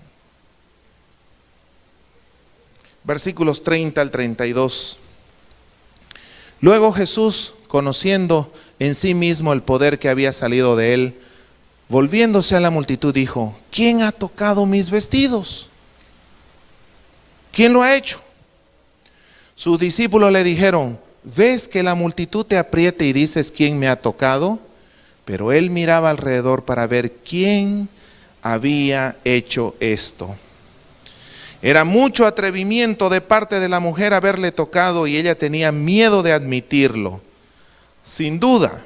Versículos 30 al 32. Luego Jesús, conociendo en sí mismo el poder que había salido de él, volviéndose a la multitud, dijo, ¿quién ha tocado mis vestidos? ¿Quién lo ha hecho? Sus discípulos le dijeron, ¿ves que la multitud te aprieta y dices, ¿quién me ha tocado? Pero él miraba alrededor para ver quién había hecho esto. Era mucho atrevimiento de parte de la mujer haberle tocado y ella tenía miedo de admitirlo. Sin duda,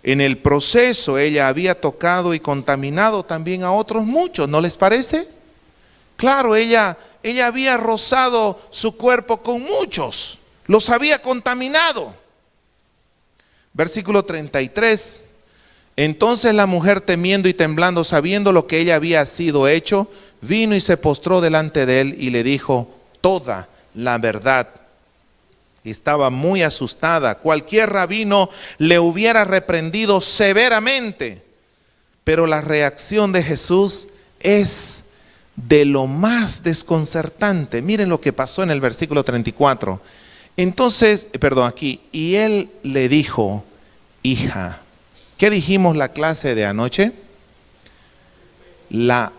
en el proceso ella había tocado y contaminado también a otros muchos, ¿no les parece? Claro, ella había rozado su cuerpo con muchos, los había contaminado. Versículo 33. Entonces la mujer, temiendo y temblando, sabiendo lo que ella había sido hecho, vino y se postró delante de él y le dijo toda la verdad. Estaba muy asustada. Cualquier rabino le hubiera reprendido severamente, pero la reacción de Jesús es de lo más desconcertante. Miren lo que pasó en el versículo 34. Entonces, y él le dijo, hija. ¿Qué dijimos la clase de anoche? La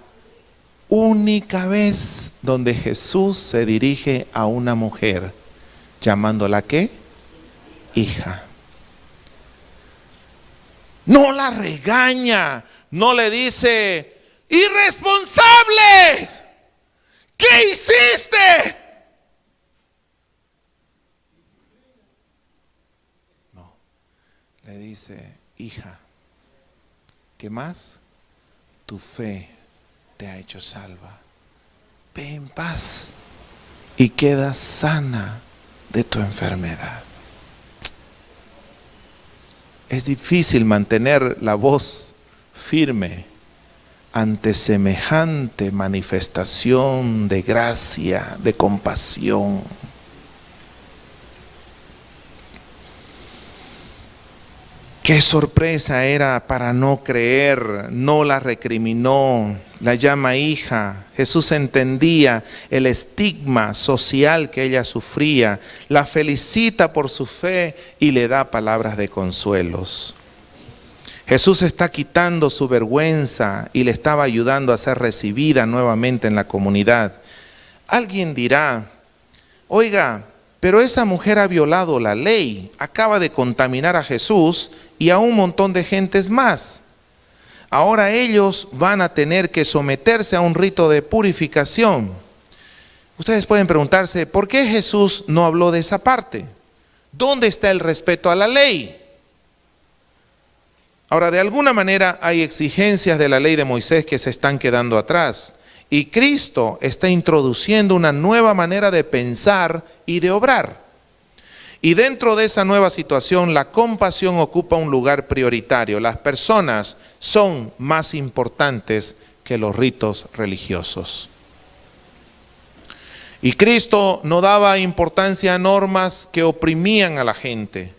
única vez donde Jesús se dirige a una mujer, llamándola ¿qué? Hija. No la regaña, no le dice, irresponsable, ¿qué hiciste? No, le dice, hija, ¿qué más? Tu fe te ha hecho salva. Ve en paz y queda sana de tu enfermedad. Es difícil mantener la voz firme ante semejante manifestación de gracia, de compasión. Qué sorpresa era para no creer, no la recriminó, la llama hija. Jesús entendía el estigma social que ella sufría, la felicita por su fe y le da palabras de consuelos. Jesús está quitando su vergüenza y le estaba ayudando a ser recibida nuevamente en la comunidad. Alguien dirá, oiga, pero esa mujer ha violado la ley, acaba de contaminar a Jesús y a un montón de gentes más. ahora ellos van a tener que someterse a un rito de purificación. Ustedes pueden preguntarse, ¿por qué Jesús no habló de esa parte? ¿Dónde está el respeto a la ley? Ahora, de alguna manera hay exigencias de la ley de Moisés que se están quedando atrás. Y Cristo está introduciendo una nueva manera de pensar y de obrar. Y dentro de esa nueva situación, la compasión ocupa un lugar prioritario. Las personas son más importantes que los ritos religiosos. Y Cristo no daba importancia a normas que oprimían a la gente.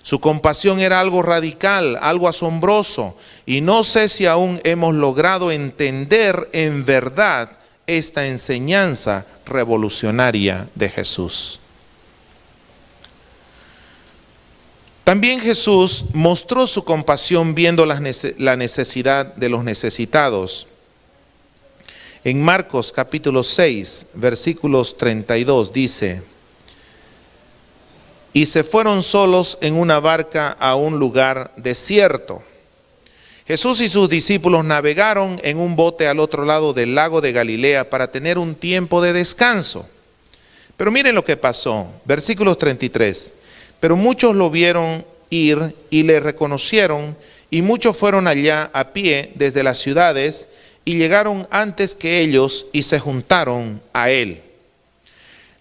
Su compasión era algo radical, algo asombroso. Y no sé si aún hemos logrado entender en verdad esta enseñanza revolucionaria de Jesús. También Jesús mostró su compasión viendo la necesidad de los necesitados. En Marcos capítulo 6, versículos 32 dice: y se fueron solos en una barca a un lugar desierto. Jesús y sus discípulos navegaron en un bote al otro lado del lago de Galilea para tener un tiempo de descanso. Pero miren lo que pasó, versículos 33. Pero muchos lo vieron ir y le reconocieron, y muchos fueron allá a pie desde las ciudades y llegaron antes que ellos y se juntaron a él.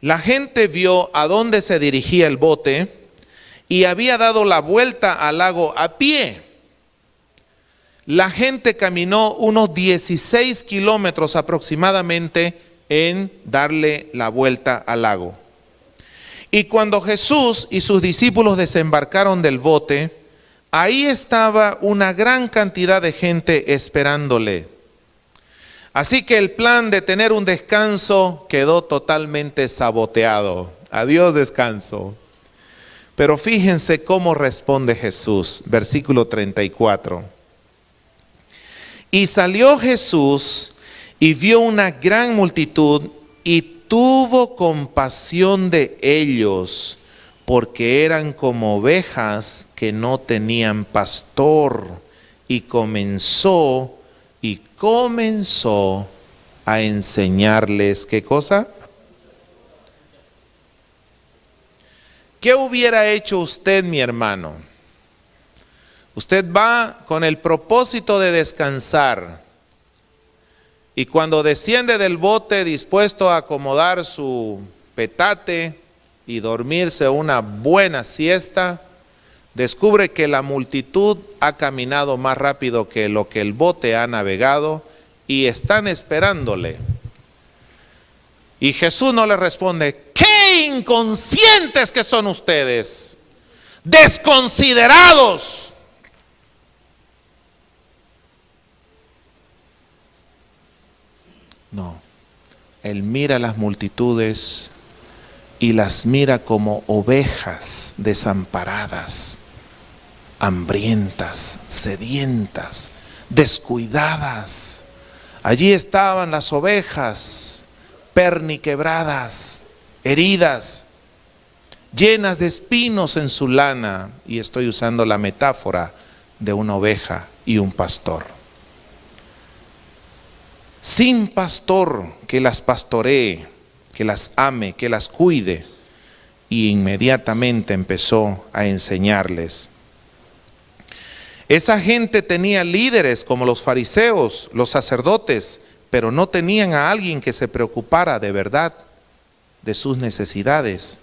La gente vio a dónde se dirigía el bote y había dado la vuelta al lago a pie. La gente caminó unos 16 kilómetros aproximadamente en darle la vuelta al lago. Y cuando Jesús y sus discípulos desembarcaron del bote, ahí estaba una gran cantidad de gente esperándole. Así que el plan de tener un descanso quedó totalmente saboteado. Adiós descanso. Pero fíjense cómo responde Jesús, versículo 34. Y salió Jesús y vio una gran multitud y tuvo compasión de ellos, porque eran como ovejas que no tenían pastor, y comenzó a enseñarles, ¿qué cosa? ¿Qué hubiera hecho usted, mi hermano? Usted va con el propósito de descansar, y cuando desciende del bote dispuesto a acomodar su petate y dormirse una buena siesta, descubre que la multitud ha caminado más rápido que lo que el bote ha navegado y están esperándole. Y Jesús no le responde: ¡qué inconscientes que son ustedes! ¡Desconsiderados! No, Él mira a las multitudes y las mira como ovejas desamparadas, hambrientas, sedientas, descuidadas. Allí estaban las ovejas, perniquebradas, heridas, llenas de espinos en su lana, y estoy usando la metáfora de una oveja y un pastor. Sin pastor que las pastoree, que las ame, que las cuide, y inmediatamente empezó a enseñarles. Esa gente tenía líderes como los fariseos, los sacerdotes, pero no tenían a alguien que se preocupara de verdad de sus necesidades.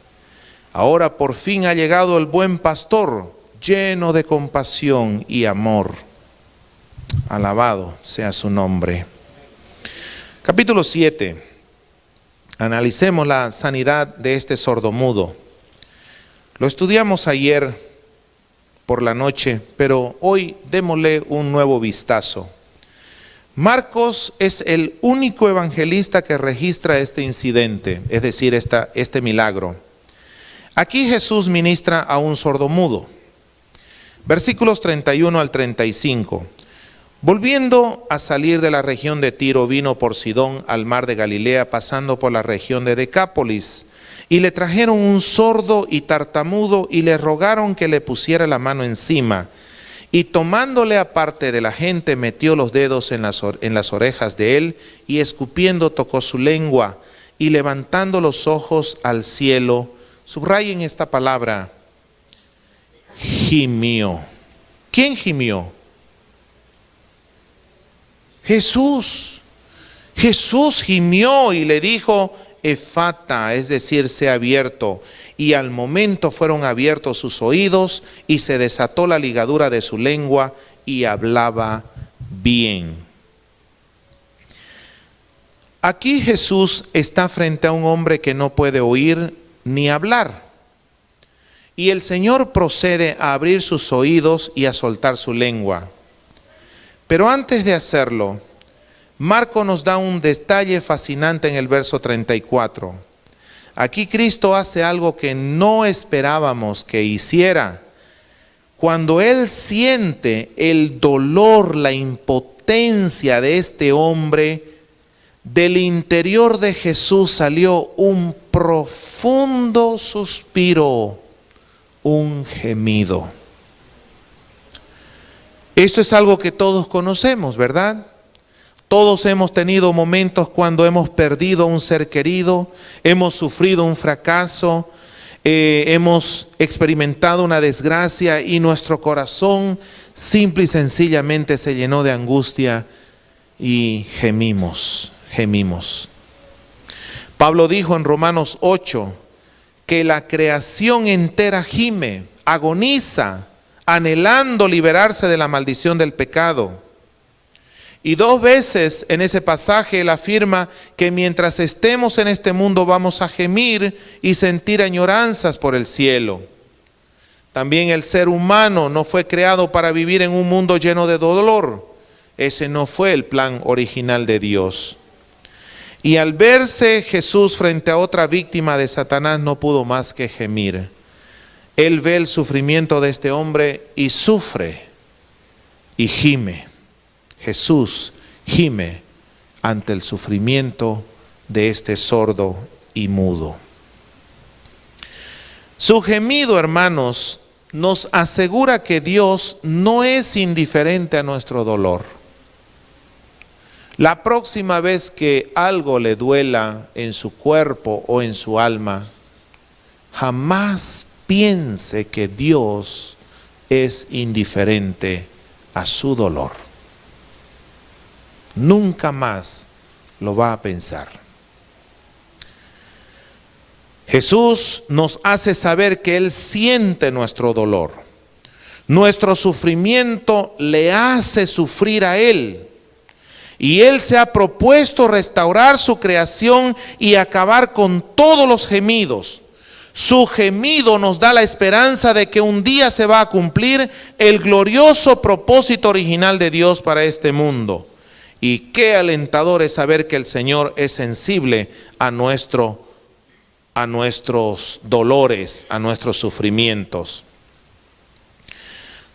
Ahora por fin ha llegado el buen pastor, lleno de compasión y amor. Alabado sea su nombre. Capítulo 7. Analicemos la sanidad de este sordomudo. Lo estudiamos ayer por la noche, pero hoy démosle un nuevo vistazo. Marcos es el único evangelista que registra este incidente, es decir, este milagro. Aquí Jesús ministra a un sordomudo. Versículos 31 al 35. Volviendo a salir de la región de Tiro, vino por Sidón al mar de Galilea, pasando por la región de Decápolis. Y le trajeron un sordo y tartamudo y le rogaron que le pusiera la mano encima. Y tomándole aparte de la gente, metió los dedos en las orejas de él, y escupiendo tocó su lengua, y levantando los ojos al cielo, subrayen esta palabra, gimió. ¿Quién gimió? Jesús. Jesús gimió y le dijo, efata, es decir, sea abierto. Y al momento fueron abiertos sus oídos y se desató la ligadura de su lengua y hablaba bien. Aquí Jesús está frente a un hombre que no puede oír ni hablar. Y el Señor procede a abrir sus oídos y a soltar su lengua. Pero antes de hacerlo, Marco nos da un detalle fascinante en el verso 34. Aquí Cristo hace algo que no esperábamos que hiciera. Cuando Él siente el dolor, la impotencia de este hombre, del interior de Jesús salió un profundo suspiro, un gemido. Esto es algo que todos conocemos, ¿verdad? Todos hemos tenido momentos cuando hemos perdido a un ser querido, hemos sufrido un fracaso, hemos experimentado una desgracia y nuestro corazón simple y sencillamente se llenó de angustia y gemimos. Pablo dijo en Romanos 8 que la creación entera gime, agoniza, anhelando liberarse de la maldición del pecado. Y 2 veces en ese pasaje él afirma que mientras estemos en este mundo vamos a gemir y sentir añoranzas por el cielo. También el ser humano no fue creado para vivir en un mundo lleno de dolor. Ese no fue el plan original de Dios. Y al verse Jesús frente a otra víctima de Satanás no pudo más que gemir. Él ve el sufrimiento de este hombre y sufre y gime. Jesús gime ante el sufrimiento de este sordo y mudo. Su gemido, hermanos, nos asegura que Dios no es indiferente a nuestro dolor. La próxima vez que algo le duela en su cuerpo o en su alma, jamás piense que Dios es indiferente a su dolor. Nunca más lo va a pensar. Jesús nos hace saber que Él siente nuestro dolor. Nuestro sufrimiento le hace sufrir a Él. Y Él se ha propuesto restaurar su creación y acabar con todos los gemidos. Su gemido nos da la esperanza de que un día se va a cumplir el glorioso propósito original de Dios para este mundo. Y qué alentador es saber que el Señor es sensible a nuestros dolores, a nuestros sufrimientos.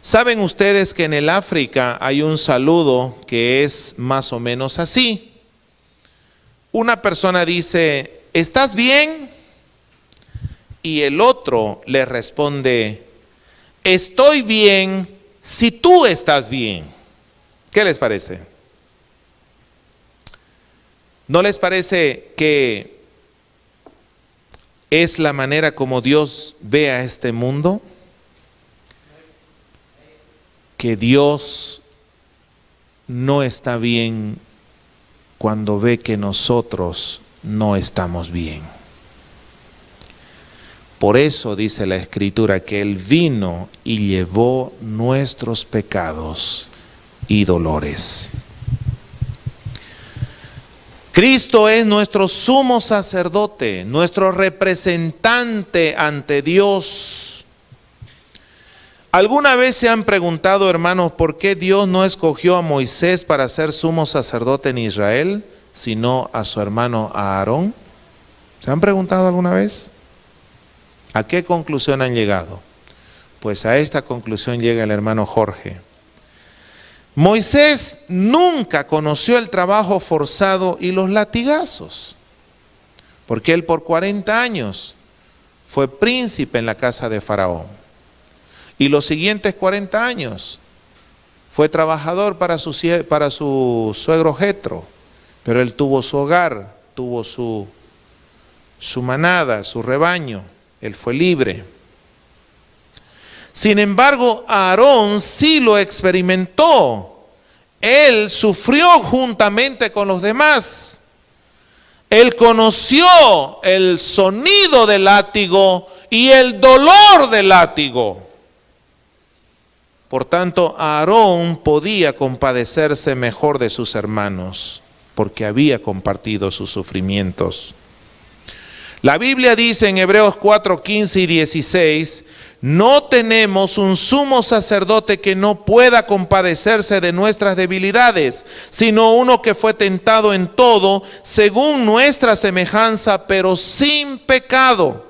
¿Saben ustedes que en el África hay un saludo que es más o menos así? Una persona dice, ¿estás bien? Y el otro le responde, estoy bien si tú estás bien. ¿Qué les parece? ¿No les parece que es la manera como Dios ve a este mundo? Que Dios no está bien cuando ve que nosotros no estamos bien. Por eso dice la Escritura que Él vino y llevó nuestros pecados y dolores. Cristo es nuestro sumo sacerdote, nuestro representante ante Dios. ¿Alguna vez se han preguntado, hermanos, por qué Dios no escogió a Moisés para ser sumo sacerdote en Israel, sino a su hermano Aarón? ¿Se han preguntado alguna vez? ¿A qué conclusión han llegado? Pues a esta conclusión llega el hermano Jorge. Moisés nunca conoció el trabajo forzado y los latigazos, porque él por 40 años fue príncipe en la casa de Faraón. Y los siguientes 40 años Fue trabajador para su suegro Jetro, pero él tuvo su hogar, tuvo su manada, su rebaño, él fue libre. Sin embargo, Aarón sí lo experimentó. Él sufrió juntamente con los demás. Él conoció el sonido del látigo y el dolor del látigo. Por tanto, Aarón podía compadecerse mejor de sus hermanos, porque había compartido sus sufrimientos. La Biblia dice en Hebreos 4, 15 y 16, no tenemos un sumo sacerdote que no pueda compadecerse de nuestras debilidades, sino uno que fue tentado en todo, según nuestra semejanza, pero sin pecado.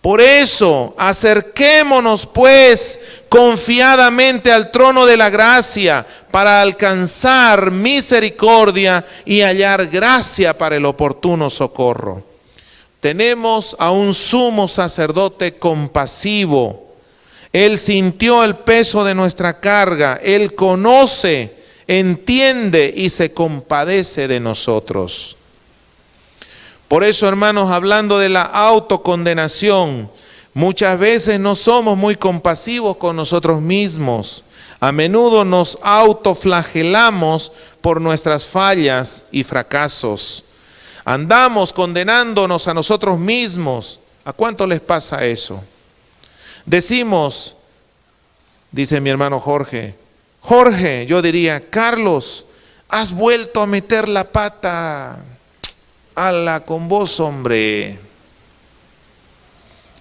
Por eso, acerquémonos pues confiadamente al trono de la gracia para alcanzar misericordia y hallar gracia para el oportuno socorro. Tenemos a un sumo sacerdote compasivo. Él sintió el peso de nuestra carga. Él conoce, entiende y se compadece de nosotros. Por eso, hermanos, hablando de la autocondenación, muchas veces no somos muy compasivos con nosotros mismos. A menudo nos autoflagelamos por nuestras fallas y fracasos. Andamos condenándonos a nosotros mismos. ¿A cuánto les pasa eso? Decimos, dice mi hermano Jorge, yo diría, Carlos, has vuelto a meter la pata. Ala con vos, hombre.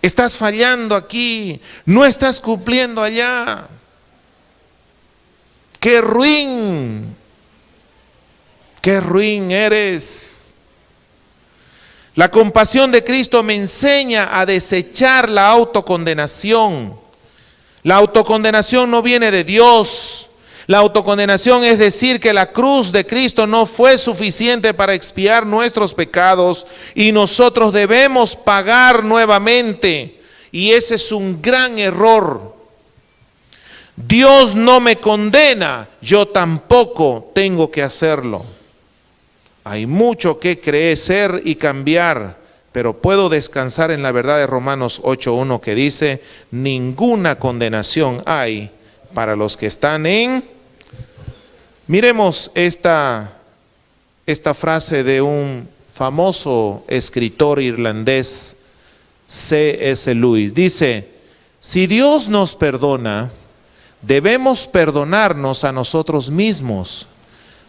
Estás fallando aquí, no estás cumpliendo allá. ¡Qué ruin! ¡Qué ruin eres! La compasión de Cristo me enseña a desechar la autocondenación. La autocondenación no viene de Dios. La autocondenación es decir que la cruz de Cristo no fue suficiente para expiar nuestros pecados y nosotros debemos pagar nuevamente. Y ese es un gran error. Dios no me condena, yo tampoco tengo que hacerlo. Hay mucho que crecer y cambiar, pero puedo descansar en la verdad de Romanos 8:1 que dice, ninguna condenación hay para los que están en... Miremos esta frase de un famoso escritor irlandés, C.S. Lewis. Dice, si Dios nos perdona, debemos perdonarnos a nosotros mismos.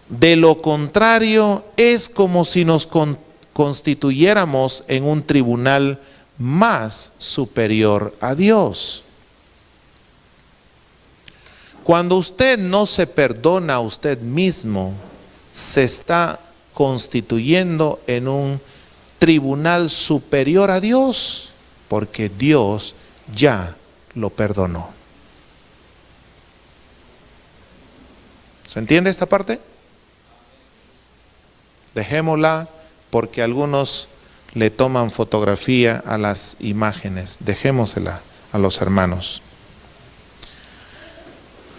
De lo contrario, es como si nos constituyéramos en un tribunal más superior a Dios. Cuando usted no se perdona a usted mismo, se está constituyendo en un tribunal superior a Dios, porque Dios ya lo perdonó. ¿Se entiende esta parte? Dejémosla porque algunos le toman fotografía a las imágenes. Dejémosela a los hermanos.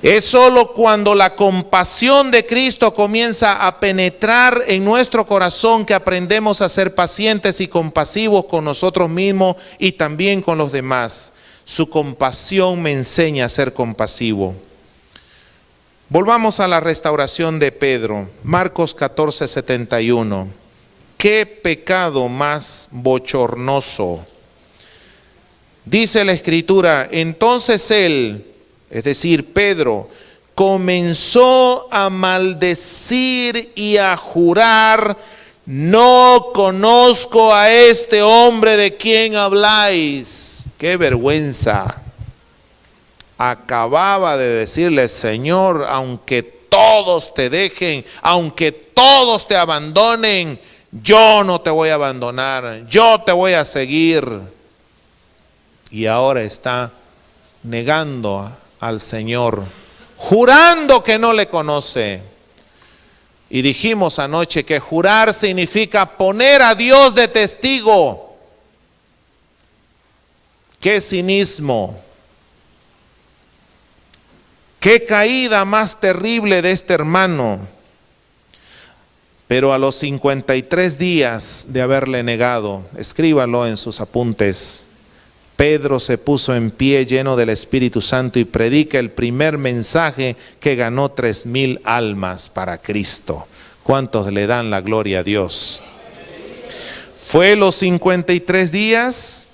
Es solo cuando la compasión de Cristo comienza a penetrar en nuestro corazón que aprendemos a ser pacientes y compasivos con nosotros mismos y también con los demás. Su compasión me enseña a ser compasivo. Volvamos a la restauración de Pedro, Marcos 14:71. ¡Qué pecado más bochornoso! Dice la Escritura, entonces él, es decir, Pedro, comenzó a maldecir y a jurar, no conozco a este hombre de quien habláis. ¡Qué vergüenza! Acababa de decirle, Señor, aunque todos te dejen, aunque todos te abandonen, yo no te voy a abandonar, yo te voy a seguir. Y ahora está negando al Señor, jurando que no le conoce. Y dijimos anoche que jurar significa poner a Dios de testigo. ¡Qué cinismo! Qué caída más terrible de este hermano. Pero a los 53 días de haberle negado, escríbalo en sus apuntes, Pedro se puso en pie lleno del Espíritu Santo y predica el primer mensaje que ganó 3,000 almas para Cristo. ¿Cuántos le dan la gloria a Dios? Fue los 53 días,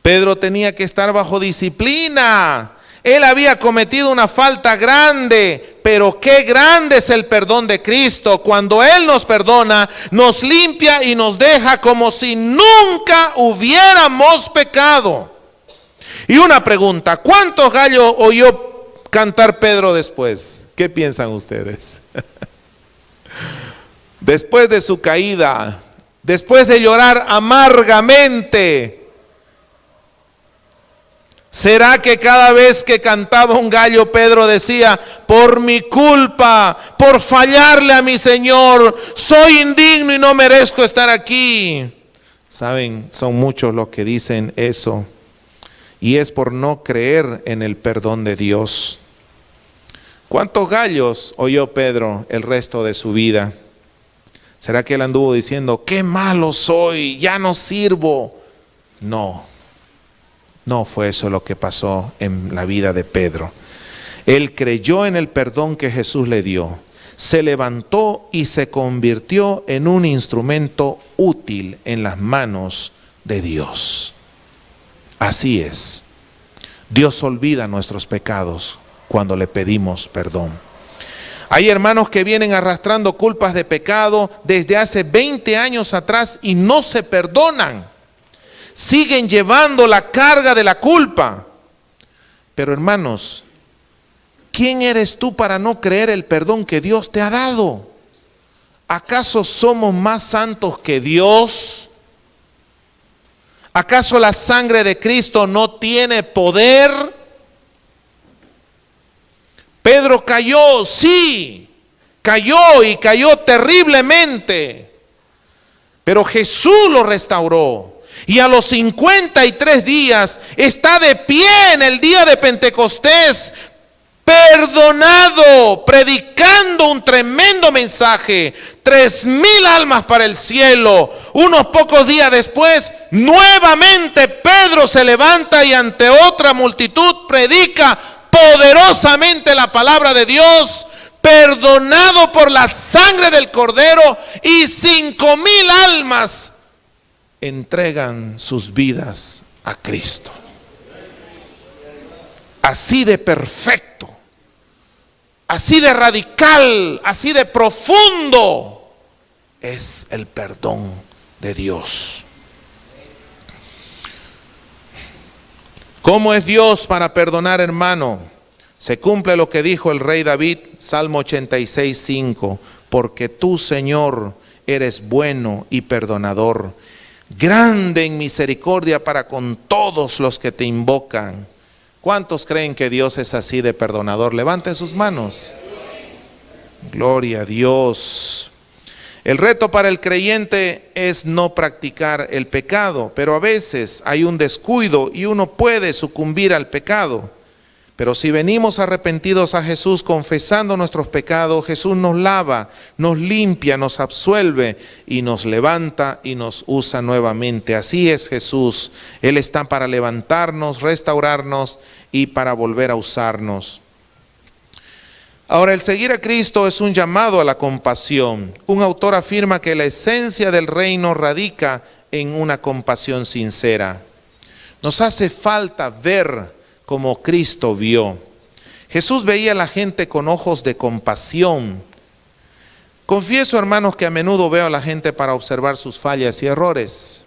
Pedro tenía que estar bajo disciplina. Él había cometido una falta grande, pero qué grande es el perdón de Cristo. Cuando Él nos perdona, nos limpia y nos deja como si nunca hubiéramos pecado. Y una pregunta, ¿cuántos gallos oyó cantar Pedro después? ¿Qué piensan ustedes? Después de su caída, después de llorar amargamente, ¿será que cada vez que cantaba un gallo Pedro decía, por mi culpa, por fallarle a mi Señor, soy indigno y no merezco estar aquí? Saben, son muchos los que dicen eso. Y es por no creer en el perdón de Dios. ¿Cuántos gallos oyó Pedro el resto de su vida? ¿Será que él anduvo diciendo, qué malo soy, ya no sirvo? No, no fue eso lo que pasó en la vida de Pedro. Él creyó en el perdón que Jesús le dio, se levantó y se convirtió en un instrumento útil en las manos de Dios. Así es. Dios olvida nuestros pecados cuando le pedimos perdón. Hay hermanos que vienen arrastrando culpas de pecado desde hace 20 años atrás y no se perdonan. Siguen llevando la carga de la culpa. Pero hermanos, ¿quién eres tú para no creer el perdón que Dios te ha dado? ¿Acaso somos más santos que Dios? ¿Acaso la sangre de Cristo no tiene poder? Pedro cayó, sí, cayó y cayó terriblemente, pero Jesús lo restauró. Y a los 53 días está de pie en el día de Pentecostés, perdonado, predicando un tremendo mensaje, 3,000 almas para el cielo. Unos pocos días después, nuevamente Pedro se levanta y ante otra multitud predica poderosamente la palabra de Dios, perdonado por la sangre del Cordero, y 5,000 almas entregan sus vidas a Cristo. Así de perfecto, así de radical, así de profundo es el perdón de Dios. ¿Cómo es Dios para perdonar, hermano? Se cumple lo que dijo el rey David, Salmo 86:5, porque tú, Señor, eres bueno y perdonador, grande en misericordia para con todos los que te invocan. ¿Cuántos creen que Dios es así de perdonador? Levanten sus manos. Gloria a Dios. El reto para el creyente es no practicar el pecado, pero a veces hay un descuido y uno puede sucumbir al pecado. Pero si venimos arrepentidos a Jesús confesando nuestros pecados, Jesús nos lava, nos limpia, nos absuelve y nos levanta y nos usa nuevamente. Así es Jesús. Él está para levantarnos, restaurarnos y para volver a usarnos. Ahora, el seguir a Cristo es un llamado a la compasión. Un autor afirma que la esencia del reino radica en una compasión sincera. Nos hace falta ver como Cristo vio. Jesús veía a la gente con ojos de compasión. Confieso, hermanos, que a menudo veo a la gente para observar sus fallas y errores.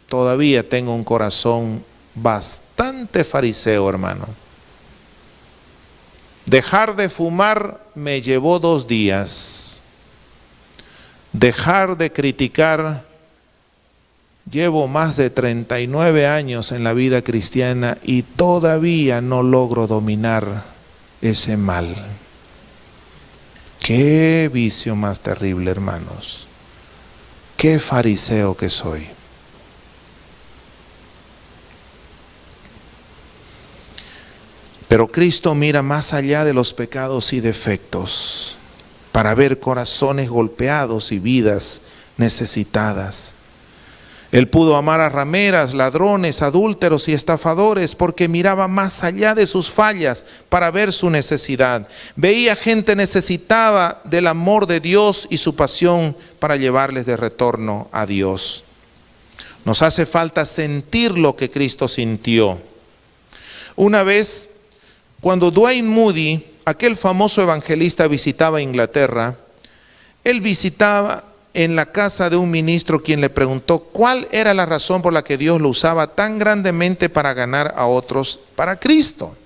Todavía tengo un corazón bastante fariseo, hermano. Dejar de fumar me llevó 2 días. Dejar de criticar, llevo más de 39 años en la vida cristiana y todavía no logro dominar ese mal. Qué vicio más terrible, hermanos. Qué fariseo que soy. Pero Cristo mira más allá de los pecados y defectos para ver corazones golpeados y vidas necesitadas. Él pudo amar a rameras, ladrones, adúlteros y estafadores porque miraba más allá de sus fallas para ver su necesidad. Veía gente necesitada del amor de Dios y su pasión para llevarles de retorno a Dios. Nos hace falta sentir lo que Cristo sintió. Una vez, cuando Dwight Moody, aquel famoso evangelista, visitaba Inglaterra, él visitaba en la casa de un ministro quien le preguntó cuál era la razón por la que Dios lo usaba tan grandemente para ganar a otros para Cristo.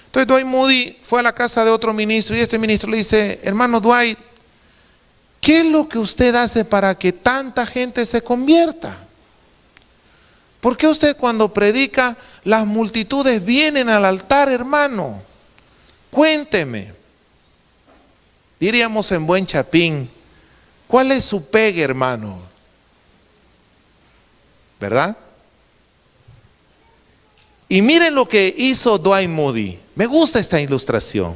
Entonces Dwight Moody fue a la casa de otro ministro y este ministro le dice: hermano Dwight, ¿qué es lo que usted hace para que tanta gente se convierta? ¿Por qué usted cuando predica las multitudes vienen al altar, hermano? Cuénteme. Diríamos en buen chapín, ¿cuál es su pegue, hermano? ¿Verdad? Y miren lo que hizo Dwight Moody. Me gusta esta ilustración.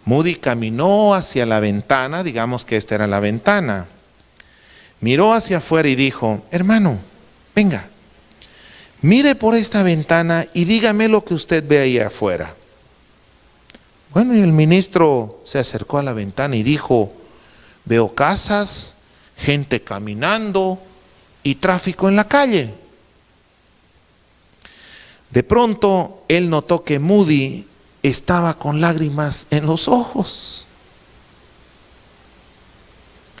Moody caminó hacia la ventana, digamos que esta era la ventana. Miró hacia afuera y dijo: hermano, venga, mire por esta ventana y dígame lo que usted ve ahí afuera. Bueno, y el ministro se acercó a la ventana y dijo: veo casas, gente caminando y tráfico en la calle. De pronto él notó que Moody estaba con lágrimas en los ojos.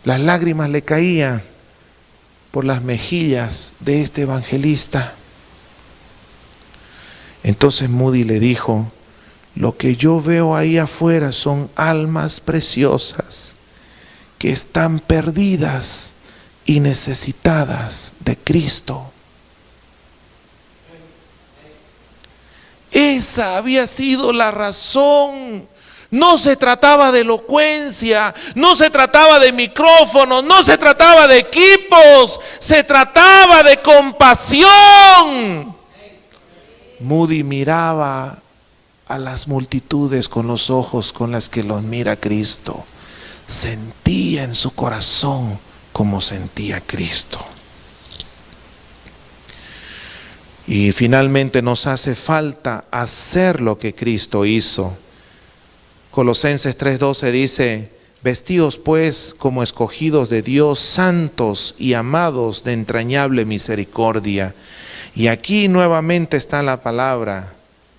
Las lágrimas le caían por las mejillas de este evangelista. Entonces Moody le dijo: lo que yo veo ahí afuera son almas preciosas que están perdidas y necesitadas de Cristo. Esa había sido la razón. No se trataba de elocuencia, no se trataba de micrófonos, no se trataba de equipos, se trataba de compasión. Moody miraba a las multitudes con los ojos con las que los mira Cristo. Sentía en su corazón como sentía Cristo. Y finalmente nos hace falta hacer lo que Cristo hizo. Colosenses 3:12 dice: vestíos pues como escogidos de Dios, santos y amados de entrañable misericordia. Y aquí nuevamente está la palabra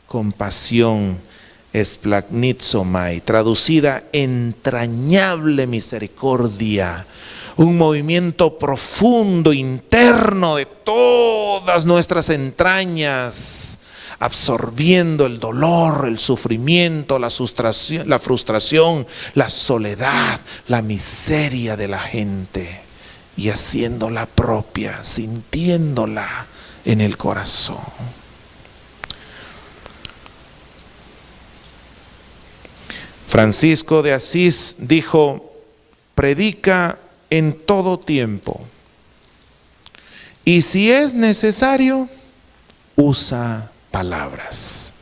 compasión, esplagnizomai, traducida entrañable misericordia. Un movimiento profundo, interno de todas nuestras entrañas, absorbiendo el dolor, el sufrimiento, la frustración, la soledad, la miseria de la gente y haciéndola propia, sintiéndola en el corazón. Francisco de Asís dijo: predica en todo tiempo y si es necesario, usa palabras.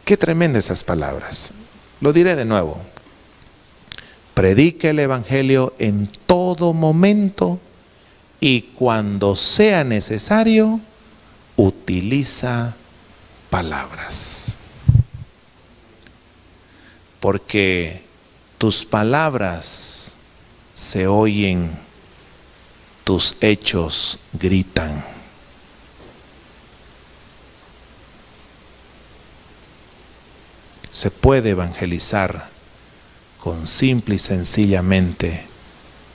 Qué tremendas esas palabras. Lo diré de nuevo: predica el evangelio en todo momento y cuando sea necesario, utiliza palabras. Porque tus palabras se oyen, tus hechos gritan. Se puede evangelizar con simple y sencillamente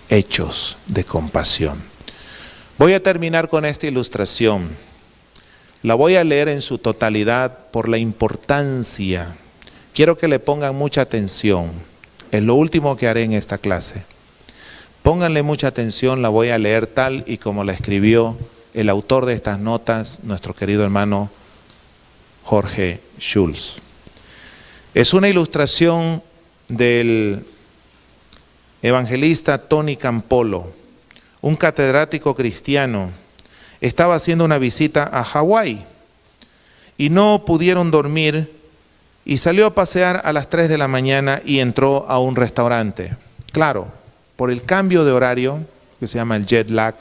hechos de compasión. Voy a terminar con esta ilustración. La voy a leer en su totalidad por la importancia. Quiero que le pongan mucha atención. Es lo último que haré en esta clase. Pónganle mucha atención, la voy a leer tal y como la escribió el autor de estas notas, nuestro querido hermano Jorge Schulz. Es una ilustración del evangelista Tony Campolo, un catedrático cristiano. Estaba haciendo una visita a Hawái y no pudieron dormir y salió a pasear a las 3 de la mañana y entró a un restaurante. Claro, por el cambio de horario, que se llama el jet lag,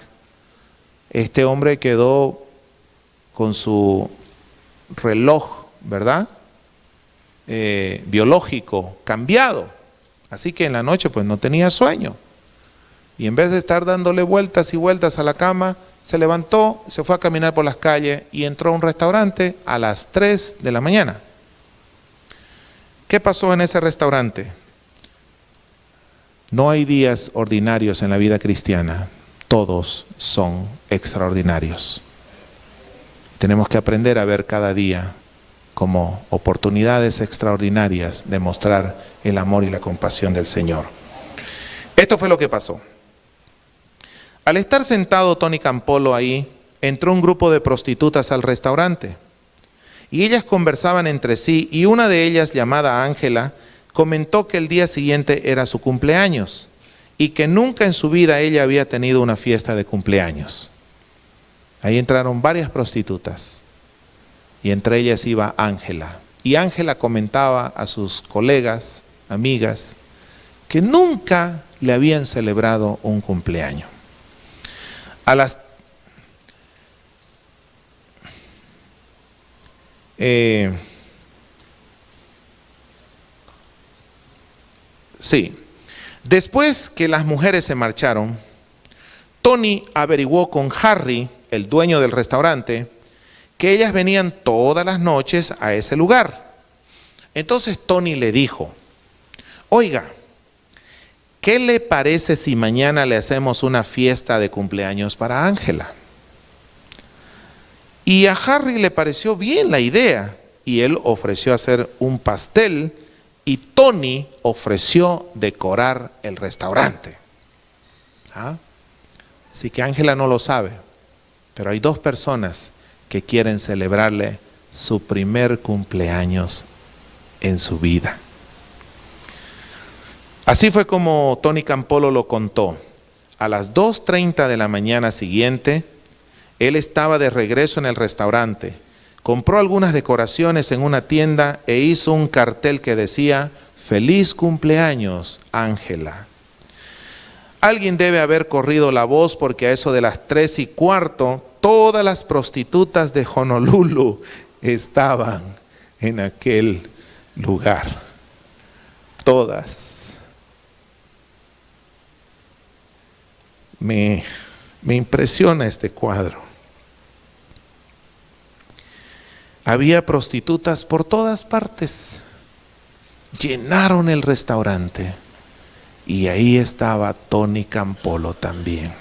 este hombre quedó con su reloj, ¿verdad? Biológico cambiado. Así que en la noche pues no tenía sueño. Y en vez de estar dándole vueltas y vueltas a la cama, se levantó, se fue a caminar por las calles y entró a un restaurante a las 3 de la mañana. ¿Qué pasó en ese restaurante? No hay días ordinarios en la vida cristiana, todos son extraordinarios. Tenemos que aprender a ver cada día como oportunidades extraordinarias de mostrar el amor y la compasión del Señor. Esto fue lo que pasó. Al estar sentado Tony Campolo ahí, entró un grupo de prostitutas al restaurante. Y ellas conversaban entre sí y una de ellas, llamada Ángela, comentó que el día siguiente era su cumpleaños y que nunca en su vida ella había tenido una fiesta de cumpleaños. Ahí entraron varias prostitutas y entre ellas iba Ángela. Y Ángela comentaba a sus colegas, amigas, que nunca le habían celebrado un cumpleaños. Después que las mujeres se marcharon, Tony averiguó con Harry, el dueño del restaurante, que ellas venían todas las noches a ese lugar. Entonces Tony le dijo: oiga, ¿qué le parece si mañana le hacemos una fiesta de cumpleaños para Ángela? Y a Harry le pareció bien la idea y él ofreció hacer un pastel y Tony ofreció decorar el restaurante. ¿Ah? Así que Ángela no lo sabe, pero hay dos personas que quieren celebrarle su primer cumpleaños en su vida. Así fue como Tony Campolo lo contó. A las 2:30 de la mañana siguiente, él estaba de regreso en el restaurante. Compró algunas decoraciones en una tienda e hizo un cartel que decía: "Feliz cumpleaños, Ángela". Alguien debe haber corrido la voz porque a eso de las 3:15, todas las prostitutas de Honolulu estaban en aquel lugar. Todas. Me impresiona este cuadro. Había prostitutas por todas partes. Llenaron el restaurante. Y ahí estaba Tony Campolo también.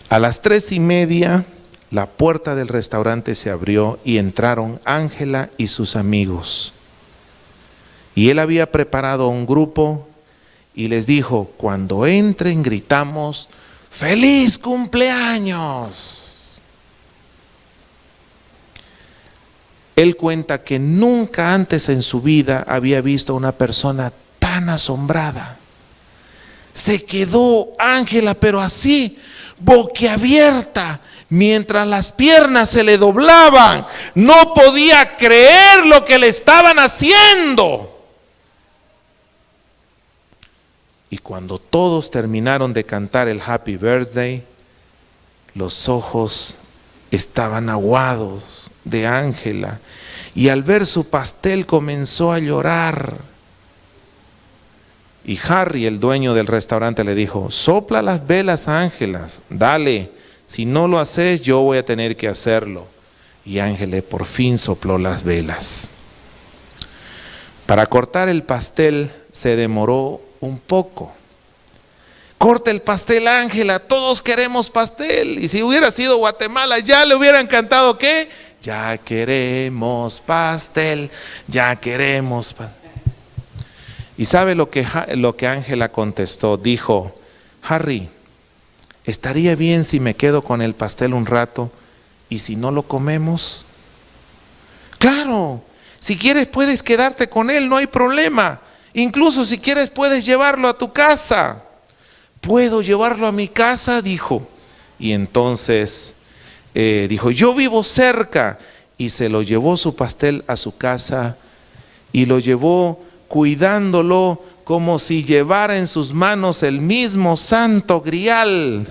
A las 3:30, la puerta del restaurante se abrió y entraron Ángela y sus amigos. Y él había preparado un grupo y les dijo: cuando entren gritamos: ¡Feliz cumpleaños! Él cuenta que nunca antes en su vida había visto a una persona tan asombrada. Se quedó Ángela, pero así, boquiabierta, mientras las piernas se le doblaban. No podía creer lo que le estaban haciendo. Y cuando todos terminaron de cantar el Happy Birthday, los ojos estaban aguados de Ángela. Y al ver su pastel comenzó a llorar. Y Harry, el dueño del restaurante, le dijo: sopla las velas, Ángela, dale, si no lo haces yo voy a tener que hacerlo. Y Ángela por fin sopló las velas. Para cortar el pastel se demoró un poco. Corta el pastel, Ángela, todos queremos pastel. Y si hubiera sido Guatemala, ya le hubieran cantado, ¿qué? Ya queremos pastel, ya queremos pastel. ¿Y sabe lo que Ángela contestó? Dijo: Harry, estaría bien si me quedo con el pastel un rato, y si no lo comemos. Claro, si quieres puedes quedarte con él, no hay problema. Incluso si quieres puedes llevarlo a tu casa. ¿Puedo llevarlo a mi casa?, dijo. Y entonces dijo: yo vivo cerca y se lo llevó su pastel a su casa y lo llevó cuidándolo como si llevara en sus manos el mismo santo grial.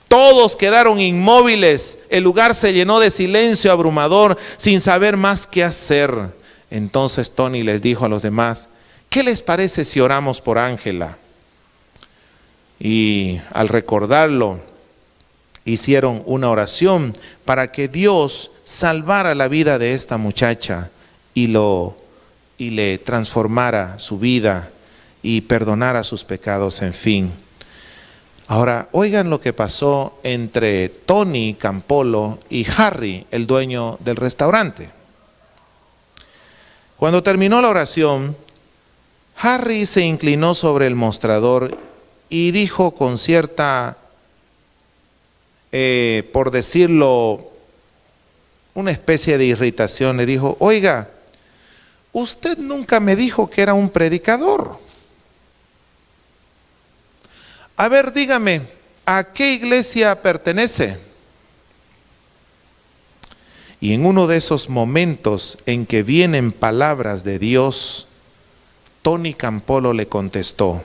Todos quedaron inmóviles, el lugar se llenó de silencio abrumador, sin saber más qué hacer. Entonces Tony les dijo a los demás: ¿qué les parece si oramos por Ángela? Y al recordarlo, hicieron una oración para que Dios salvara la vida de esta muchacha y le transformara su vida y perdonara sus pecados, en fin. Ahora, oigan lo que pasó entre Tony Campolo y Harry, el dueño del restaurante. Cuando terminó la oración, Harry se inclinó sobre el mostrador y dijo con cierta, por decirlo, una especie de irritación, le dijo: oiga, usted nunca me dijo que era un predicador. A ver, dígame, ¿a qué iglesia pertenece? Y en uno de esos momentos en que vienen palabras de Dios, Tony Campolo le contestó: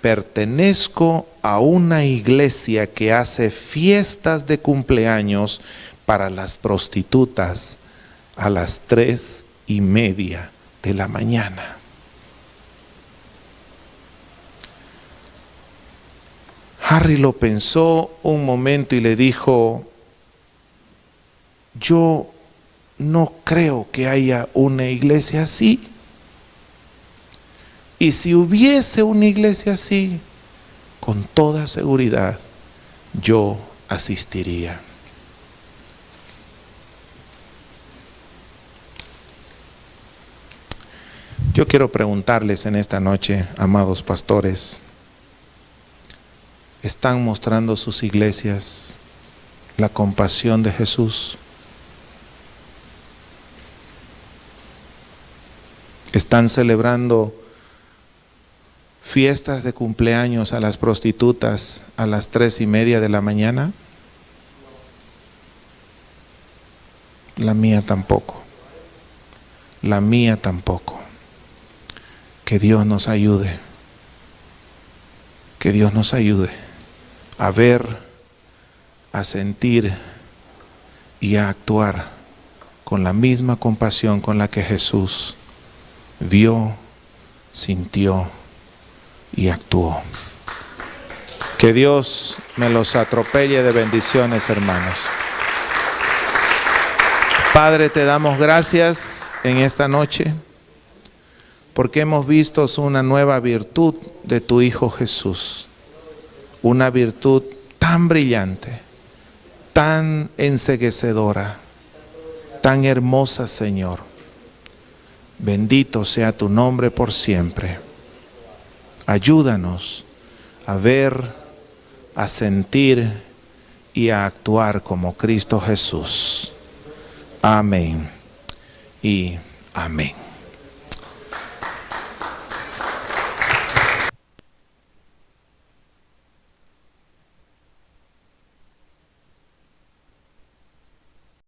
pertenezco a una iglesia que hace fiestas de cumpleaños para las prostitutas a las 3:30 de la mañana. Harry lo pensó un momento y le dijo: yo no creo que haya una iglesia así. Y si hubiese una iglesia así, con toda seguridad yo asistiría. Yo quiero preguntarles en esta noche, amados pastores, ¿están mostrando sus iglesias la compasión de Jesús? ¿Están celebrando fiestas de cumpleaños a las prostitutas a las 3:30 de la mañana? La mía tampoco. La mía tampoco. Que Dios nos ayude. Que Dios nos ayude a ver, a sentir y a actuar con la misma compasión con la que Jesús vio, sintió y actuó. Que Dios me los atropelle de bendiciones, hermanos. Padre, te damos gracias en esta noche porque hemos visto una nueva virtud de tu Hijo Jesús. Una virtud tan brillante, tan enceguecedora, tan hermosa, Señor. Bendito sea tu nombre por siempre. Ayúdanos a ver, a sentir y a actuar como Cristo Jesús. Amén y amén.